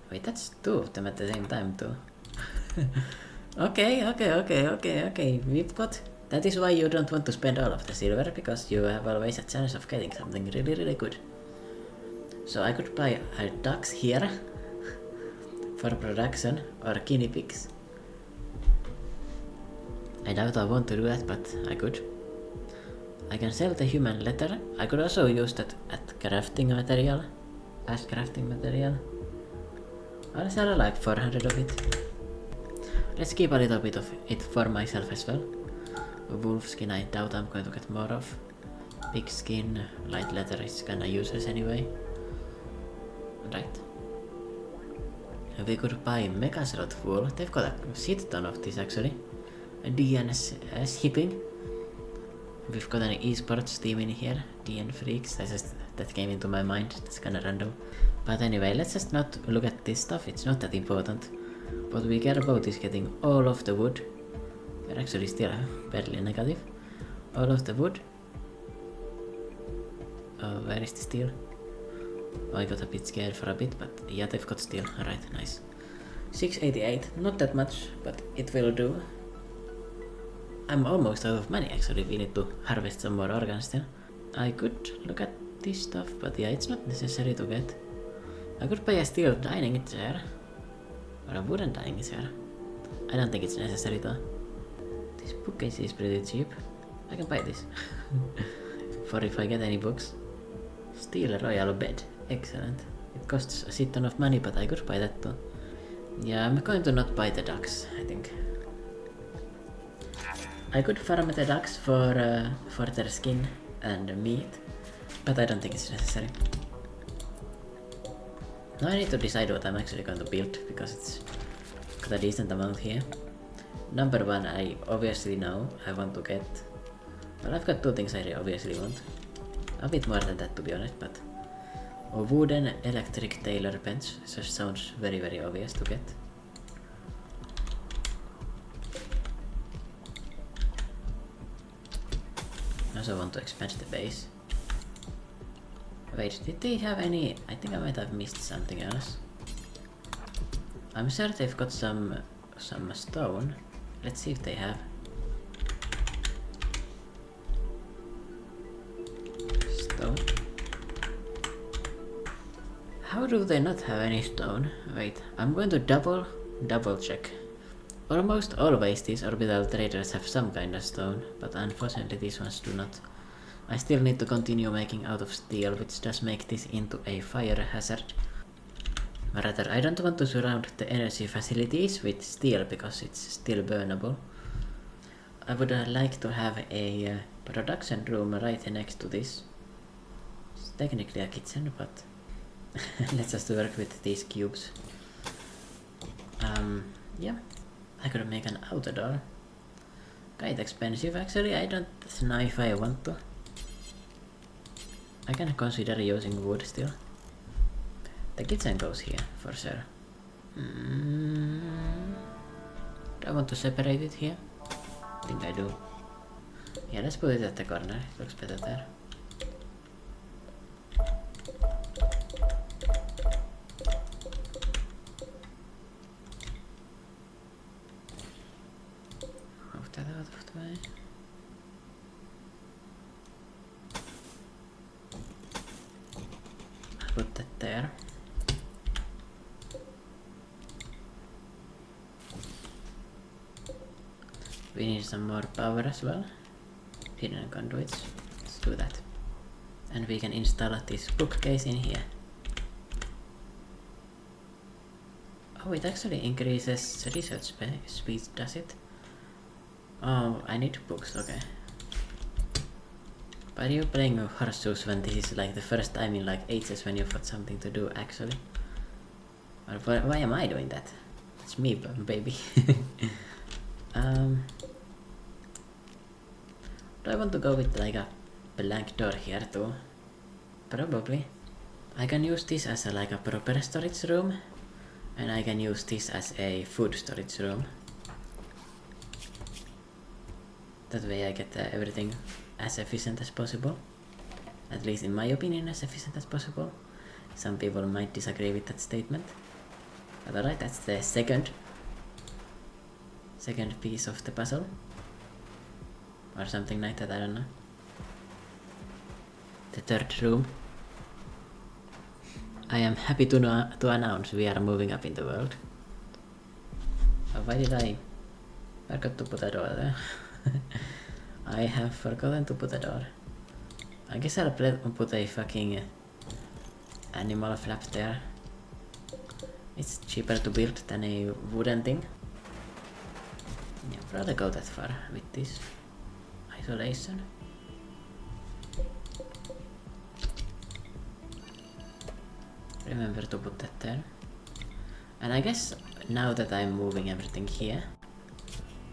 Wait, that's two of them at the same time too. Okay. We've got... That is why you don't want to spend all of the silver, because you have always a chance of getting something really good. So I could buy ducks here for production, or guinea pigs. I doubt I want to do that, but I could. I can sell the human leather. I could also use that at crafting material. As crafting material. I'll sell like 400 of it. Let's keep a little bit of it for myself as well. Wolf skin I doubt I'm going to get more of. Pig skin, light leather is kinda useless anyway. Right. We could buy Mega Slot Full. They've got a shit ton of this actually. DNS hipping. We've got an esports team in here. DN Freaks. That came into my mind. That's kinda random. But anyway, let's just not look at this stuff. It's not that important. What we care about is getting all of the wood. We're actually still barely negative. All of the wood. Where is the steel? Oh, I got a bit scared for a bit, but yeah, they've got steel. Alright, nice. 688, not that much, but it will do. I'm almost out of money actually, we need to harvest some more organs still. I could look at this stuff, but yeah, it's not necessary to get. I could buy a steel dining chair. Or a wooden dining chair. I don't think it's necessary though. This bookcase is pretty cheap. I can buy this. For if I get any books. Steel royal bed. Excellent. It costs a shit ton of money, but I could buy that too. Yeah, I'm going to not buy the ducks, I think. I could farm the ducks for their skin and meat, but I don't think it's necessary. Now I need to decide what I'm actually going to build, because it's got a decent amount here. Number one, I obviously know I want to get... Well, I've got two things I obviously want. A bit more than that to be honest, but... A wooden electric tailor bench just sounds very obvious to get. I also want to expand the base. Wait, did they have any... I think I might have missed something else. I'm sure they've got some stone. Let's see if they have. Stone. How do they not have any stone? Wait, I'm going to double check. Almost always these orbital traders have some kind of stone, but unfortunately these ones do not. I still need to continue making out of steel, which does make this into a fire hazard. Rather, I don't want to surround the energy facilities with steel because it's still burnable. I would like to have a production room right next to this. It's technically a kitchen, but let's just work with these cubes. Yeah, I could make an outdoor. Quite expensive actually, I don't know if I want to. I can consider using wood still. The kitchen goes here, for sure. Do I want to separate it here? I think I do. Yeah, let's put it at the corner, it looks better there. Move that out of the way. I'll put that there. We need some more power as well. Hidden conduits. Let's do that. And we can install this bookcase in here. Oh, it actually increases research speed, does it? Oh, I need books, okay. Are you playing horseshoes when this is like the first time in like ages when you've got something to do actually? Or why am I doing that? It's me, baby. Do I want to go with like a blank door here too? Probably. I can use this as like a proper storage room, and I can use this as a food storage room. That way I get everything as efficient as possible. At least in my opinion, as efficient as possible. Some people might disagree with that statement. But alright, that's the second piece of the puzzle. Or something like that, I don't know. The third room. I am happy to announce we are moving up in the world. Oh, why did I forgot to put a door there? I have forgotten to put a door. I guess I'll put a fucking animal flap there. It's cheaper to build than a wooden thing. Yeah, I'd rather go that far with this isolation. Remember to put that there. And I guess now that I'm moving everything here,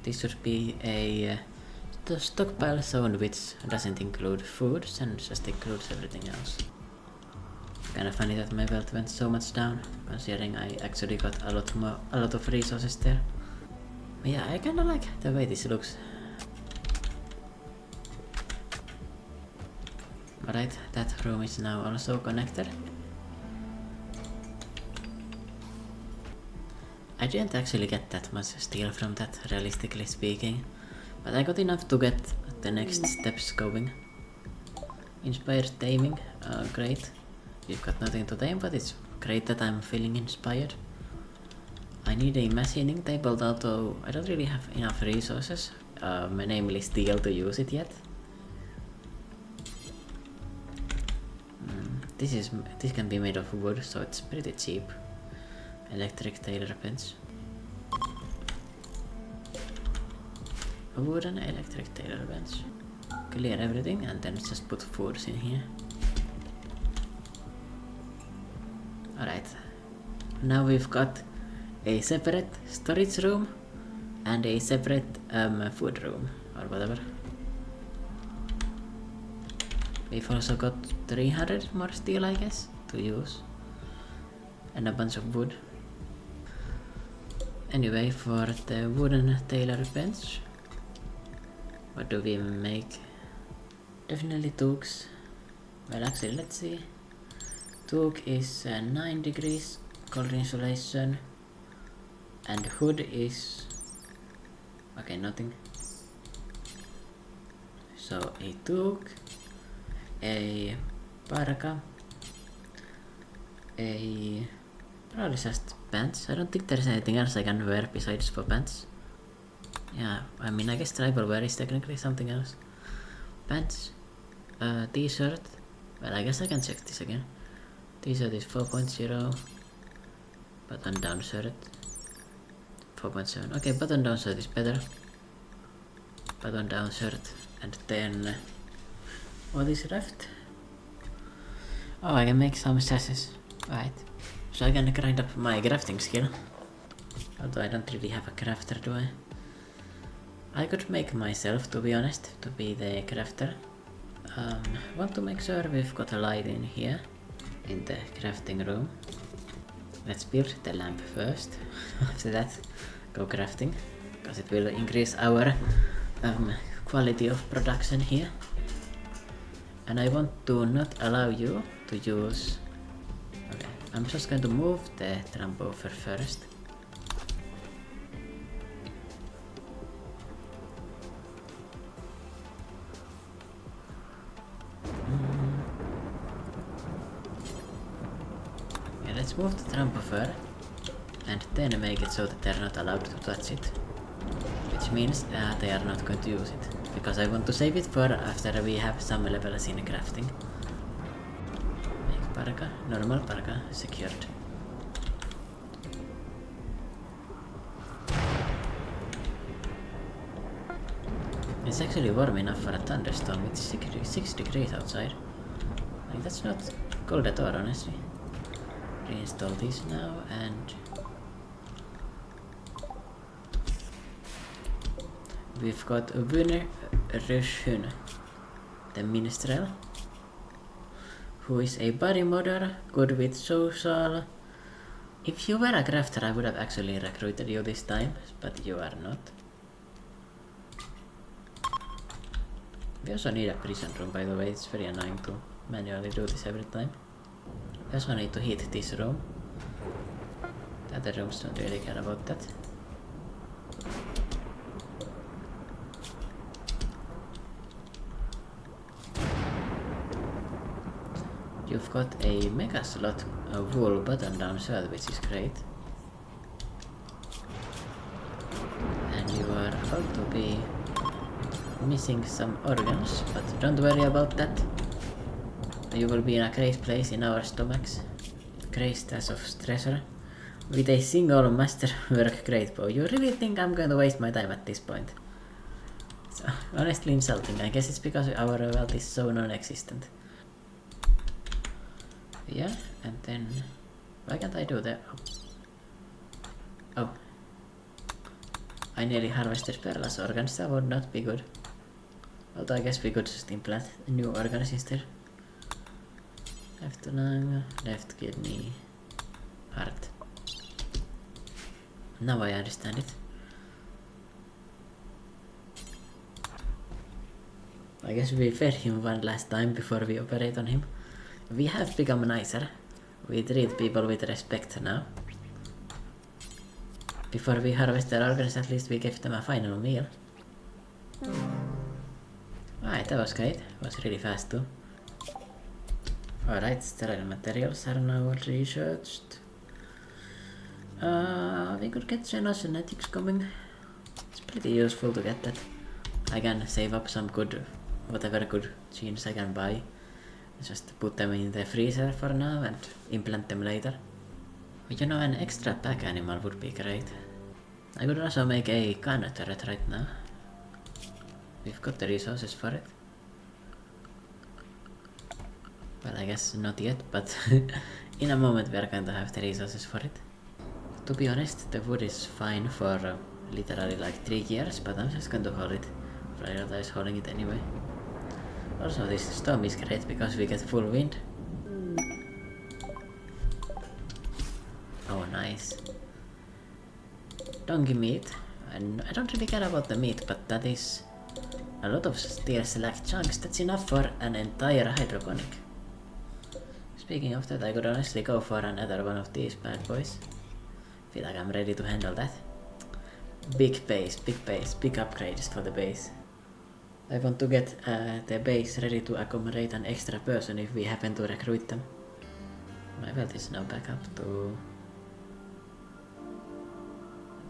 this should be a stockpile zone which doesn't include foods and just includes everything else. Kinda funny that my wealth went so much down, considering I actually got a lot of resources there. But yeah, I kinda like the way this looks. Alright, that room is now also connected. I didn't actually get that much steel from that, realistically speaking, but I got enough to get the next steps going. Inspired taming, great. You've got nothing to tame, but it's great that I'm feeling inspired. I need a machining table, although I don't really have enough resources, namely steel, to use it yet. This can be made of wood, so it's pretty cheap. Electric tailor bench. A wooden electric tailor bench. Clear everything and then just put foods in here. Alright. Now we've got a separate storage room and a separate food room or whatever. We've also got 300 more steel, I guess, to use. And a bunch of wood. Anyway, for the wooden tailor bench, what do we make? Definitely Took's. Well, actually, let's see. Took is 9 degrees cold insulation, and hood is okay, nothing. So a Took, a parka, a probably just pants. I don't think there's anything else I can wear besides for pants. Yeah, I mean, I guess tribal wear is technically something else. Pants, t-shirt. Well, I guess I can check this again. T-shirt is 4.0. Button down shirt 4.7. Okay, button down shirt is better. Button down shirt, and then what is left? Oh, I can make some sashes. Right. So I can grind up my crafting skill. Although I don't really have a crafter, do I? I could make myself, to be honest, to be the crafter. Want to make sure we've got a light in here, in the crafting room. Let's build the lamp first. After that, go crafting, because it will increase our quality of production here. And I want to not allow you to use... Okay, I'm just going to move the tramp over first. Yeah, let's move the tramp over and then make it so that they're not allowed to touch it. Which means they are not going to use it. Because I want to save it for after we have some levels in crafting. Make parka, normal parka, secured. It's actually warm enough for a thunderstorm. It's 6 degrees outside. Like, that's not cold at all, honestly. Reinstall this now and we've got Wunner Röschhön, the minstrel, who is a body modder, good with social. If you were a crafter, I would have actually recruited you this time, but you are not. We also need a prison room, by the way. It's very annoying to manually do this every time. We also need to heat this room. The other rooms don't really care about that. You've got a mega slot wool button down shirt, which is great. And you are about to be missing some organs, but don't worry about that. You will be in a great place in our stomachs. Great stash of treasure. With a single masterwork great bow. You really think I'm going to waste my time at this point? It's honestly insulting. I guess it's because our wealth is so non-existent. Yeah, and then... Why can't I do that? Oh. I nearly harvested Perla's organs. That would not be good. Although I guess we could just implant new organs instead. Left lung, left kidney, heart. Now I understand it. I guess we fed him one last time before we operate on him. We have become nicer. We treat people with respect now. Before we harvest their organs, at least we gave them a final meal. Alright, that was great. It was really fast too. Alright, sterile materials are now researched. We could get xenogenetics coming. It's pretty useful to get that. I can save up some good, whatever good genes I can buy. Just put them in the freezer for now and implant them later. You know, an extra pack animal would be great. I could also make a gun turret right now. We've got the resources for it. Well, I guess not yet, but in a moment we are going to have the resources for it. To be honest, the wood is fine for literally like 3 years, but I'm just going to hold it. Prioritize holding it anyway. Also, this storm is great because we get full wind. Oh, nice. Donkey meat. And I don't really care about the meat, but that is a lot of steel slack chunks. That's enough for an entire hydroponic. Speaking of that, I could honestly go for another one of these bad boys. Feel like I'm ready to handle that. Big base, big upgrades for the base. I want to get the base ready to accommodate an extra person if we happen to recruit them. My wealth is now back up to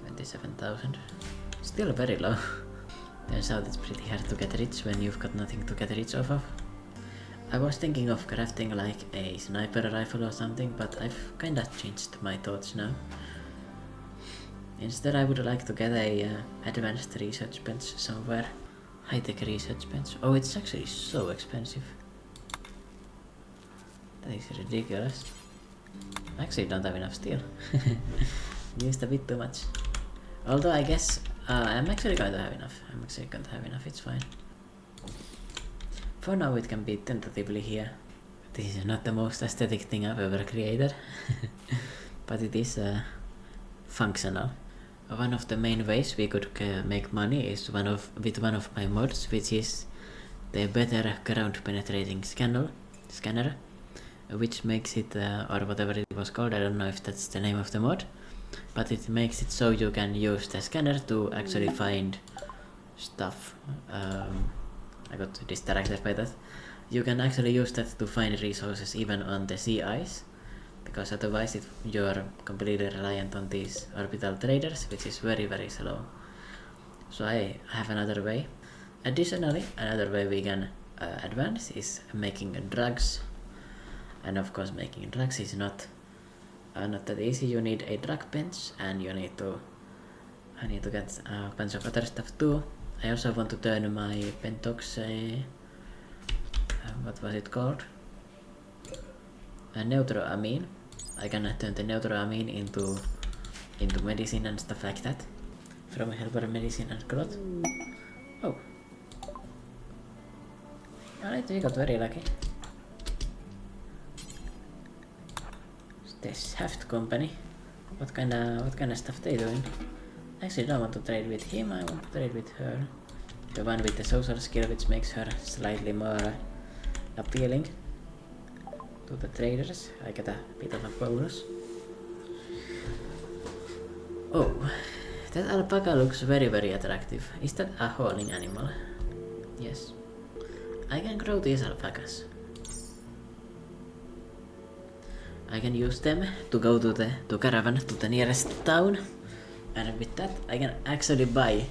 27,000. Still very low. Turns out it's pretty hard to get rich when you've got nothing to get rich off of. I was thinking of crafting like a sniper rifle or something, but I've kinda changed my thoughts now. Instead, I would like to get a advanced research bench somewhere. High-tech research bench. Oh, it's actually so expensive. That is ridiculous. I actually don't have enough steel. Used a bit too much. Although I guess I'm actually going to have enough. It's fine. For now it can be tentatively here. This is not the most aesthetic thing I've ever created. But it is functional. One of the main ways we could make money is with one of my mods, which is the better ground penetrating scanner, which makes it, or whatever it was called, I don't know if that's the name of the mod, but it makes it so you can use the scanner to actually find stuff. I got distracted by that. You can actually use that to find resources even on the sea ice, because otherwise you're completely reliant on these orbital traders, which is very, very slow. So I have another way. Additionally, another way we can advance is making drugs. And of course, making drugs is not that easy. You need a drug bench, and I need to get a bunch of other stuff too. I also want to turn my pentox, what was it called? A neutroamine. I can turn the neutroamine into medicine and stuff like that. From helper medicine and cloth. Oh. Alright, we got very lucky. The Shaft Company. What kind of stuff they doing? Actually, I don't want to trade with him, I want to trade with her. The one with the social skill, which makes her slightly more appealing to the traders. I get a bit of a bonus. Oh, that alpaca looks very attractive. Is that a hauling animal? Yes. I can grow these alpacas. I can use them to go to the caravan to the nearest town, and with that I can actually buy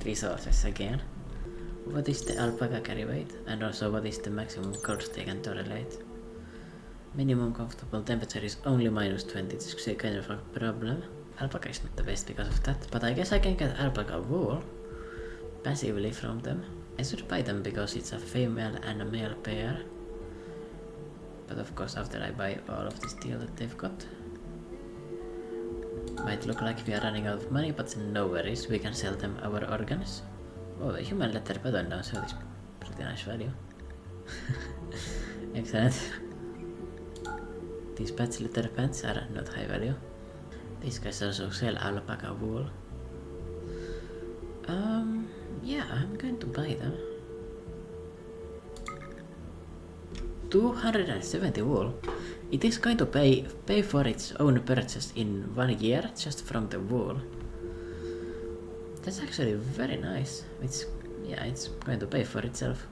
resources again. What is the alpaca carry weight, and also what is the maximum cost they can tolerate? Minimum comfortable temperature is only -20, it's actually kind of a problem. Alpaca is not the best because of that, but I guess I can get alpaca wool passively from them. I should buy them because it's a female and a male pair. But of course after I buy all of the steel that they've got. Might look like we are running out of money, but no worries, we can sell them our organs. Oh, the human leather button down, so this pretty nice value. Excellent. These patch leather pants are not high value. These guys also sell alpaca wool. Yeah, I'm going to buy them. 270 wool. It is going to pay for its own purchase in 1 year just from the wool. That's actually very nice. It's going to pay for itself.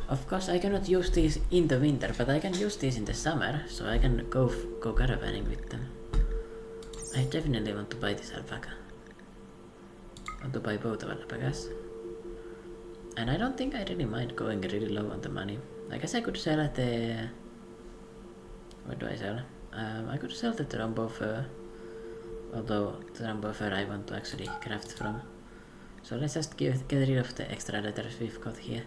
Of course, I cannot use these in the winter, but I can use these in the summer, so I can go caravanning with them. I definitely want to buy this alpaca. I want to buy both of alpacas. And I don't think I really mind going really low on the money. I guess I could sell at the... What do I sell? I could sell the Trombo fur. Although the Trombo fur I want to actually craft from. So let's just get rid of the extra letters we've got here.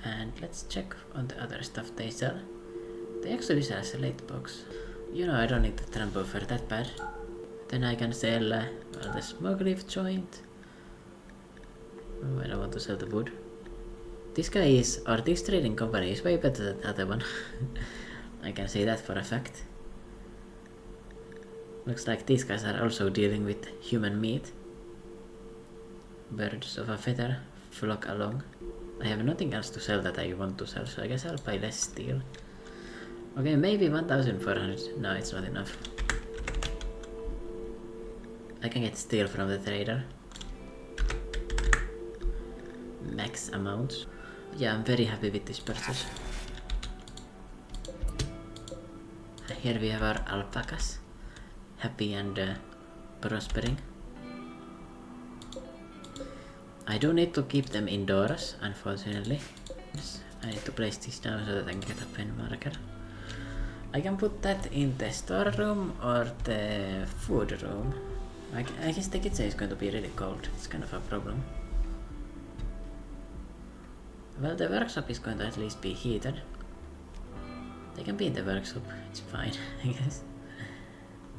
And let's check on the other stuff they sell. They actually sell a slate box. You know, I don't need the Trombo fur that bad. Then I can sell well, the smoke leaf joint. Oh, I don't want to sell the wood. This guy is, or this trading company is way better than the other one. I can say that for a fact. Looks like these guys are also dealing with human meat. Birds of a feather flock along. I have nothing else to sell that I want to sell, so I guess I'll buy less steel. Okay, maybe 1,400. No, it's not enough. I can get steel from the trader. Max amounts. Yeah, I'm very happy with this purchase. Here we have our alpacas. Happy and prospering. I do need to keep them indoors, unfortunately. Yes, I need to place this down so that I can get a pen marker. I can put that in the storeroom or the food room. I guess the kitchen is going to be really cold. It's kind of a problem. Well, the workshop is going to at least be heated. They can be in the workshop, it's fine, I guess.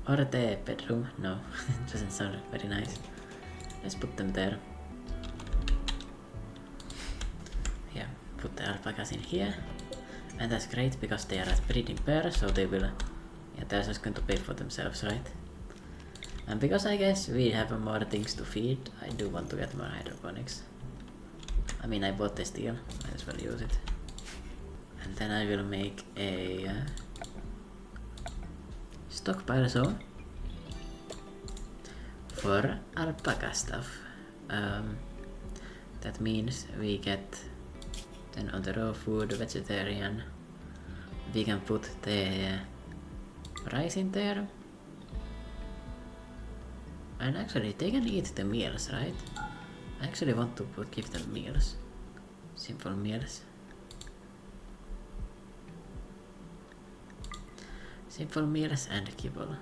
Or the bedroom, no, it doesn't sound very nice. Let's put them there. Yeah, put the alpacas in here. And that's great because they are at breeding pair, so they will... Yeah, they're just going to pay for themselves, right? And because I guess we have more things to feed, I do want to get more hydroponics. I mean, I bought the steel, might as well use it. And then I will make a stockpile zone for alpaca stuff. That means we get then on the raw food, vegetarian, we can put the rice in there. And actually they can eat the meals, right? I actually want to give them meals. Simple meals. Simple meals and kibble.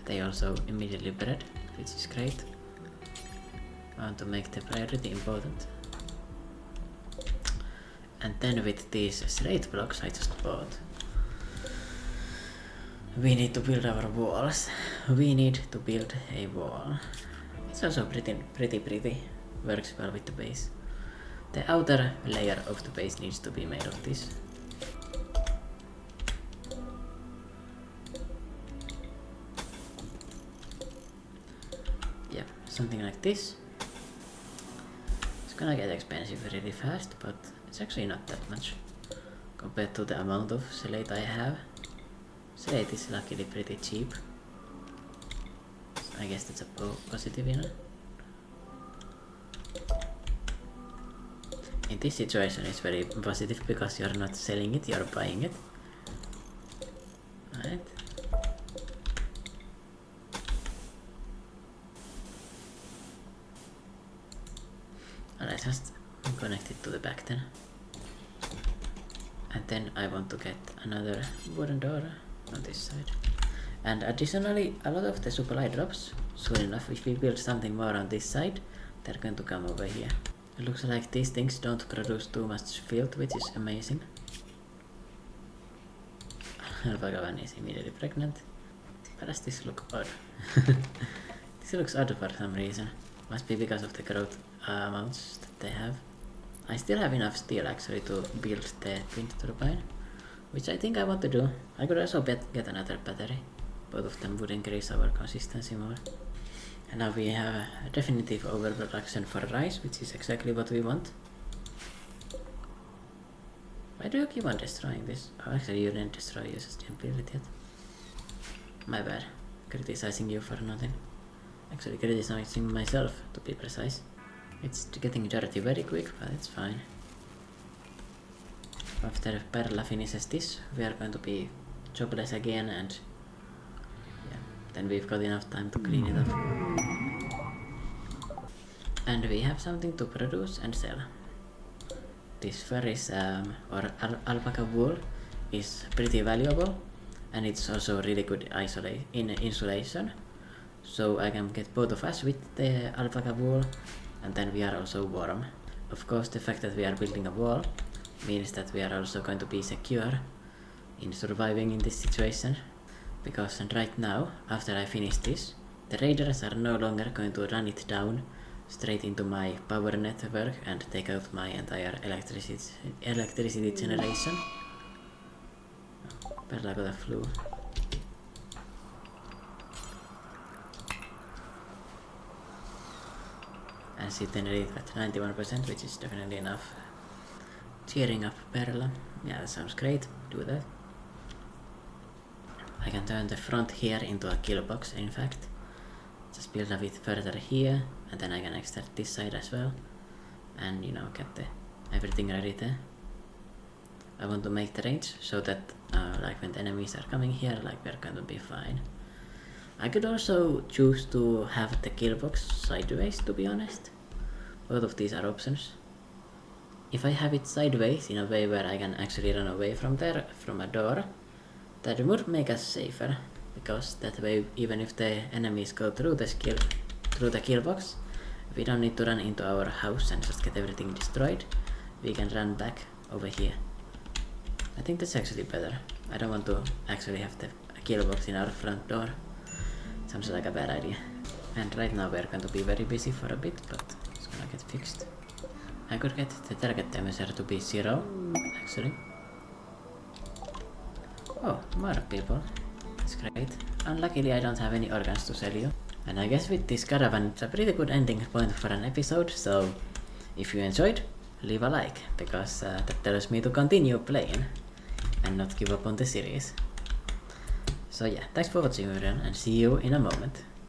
They also immediately bred, which is great. I want to make the priority important. And then with these slate blocks I just bought, we need to build our walls. We need to build a wall. It's also pretty. Works well with the base. The outer layer of the base needs to be made of this. Yeah, something like this. It's gonna get expensive really fast, but it's actually not that much compared to the amount of slate I have. Slate is luckily pretty cheap. So I guess that's a positive, you know. In this situation it's very positive because you're not selling it, you're buying it. Alright. And I just connect it to the back then. And then I want to get another wooden door on this side. And additionally, a lot of the supply drops, soon enough, if we build something more on this side, they're going to come over here. It looks like these things don't produce too much filth, which is amazing. Alpaca one is immediately pregnant. Why does this look odd? This looks odd for some reason. Must be because of the growth amounts that they have. I still have enough steel actually to build the wind turbine, which I think I want to do. I could also get another battery. Both of them would increase our consistency more. And now we have a definitive overproduction for rice, which is exactly what we want. Why do you keep on destroying this? Oh, actually you didn't destroy, you just didn't build it yet. My bad. Criticizing you for nothing. Actually criticizing myself, to be precise. It's getting dirty very quick, but it's fine. After Perla finishes this, we are going to be jobless again, and yeah, then we've got enough time to clean it up. And we have something to produce and sell. This fur is, or alpaca wool is pretty valuable, and it's also really good in insulation. So I can get both of us with the alpaca wool, and then we are also warm. Of course, the fact that we are building a wall means that we are also going to be secure in surviving in this situation, because right now, after I finish this, the raiders are no longer going to run it down straight into my power network and take out my entire electricity generation. Perla got a flu. And she then read at 91%, which is definitely enough. Cheering up Perla. Yeah, that sounds great. Do that. I can turn the front here into a kill box, in fact. Just build a bit further here, and then I can extend this side as well. And, you know, get everything ready there. I want to make the range so that, like, when the enemies are coming here, like, we're going to be fine. I could also choose to have the kill box sideways, to be honest. Both of these are options. If I have it sideways in a way where I can actually run away from there, from a door, that would make us safer, because that way, even if the enemies go through the kill box, we don't need to run into our house and just get everything destroyed. We can run back over here. I think that's actually better. I don't want to actually have the kill box in our front door. Sounds like a bad idea. And right now we're going to be very busy for a bit, but it's gonna get fixed. I could get the target temperature to be 0, actually. Oh, more people. That's great. Unluckily I don't have any organs to sell you. And I guess with this caravan it's a pretty good ending point for an episode, so if you enjoyed, leave a like, because that tells me to continue playing and not give up on the series. So yeah, thanks for watching everyone, and see you in a moment.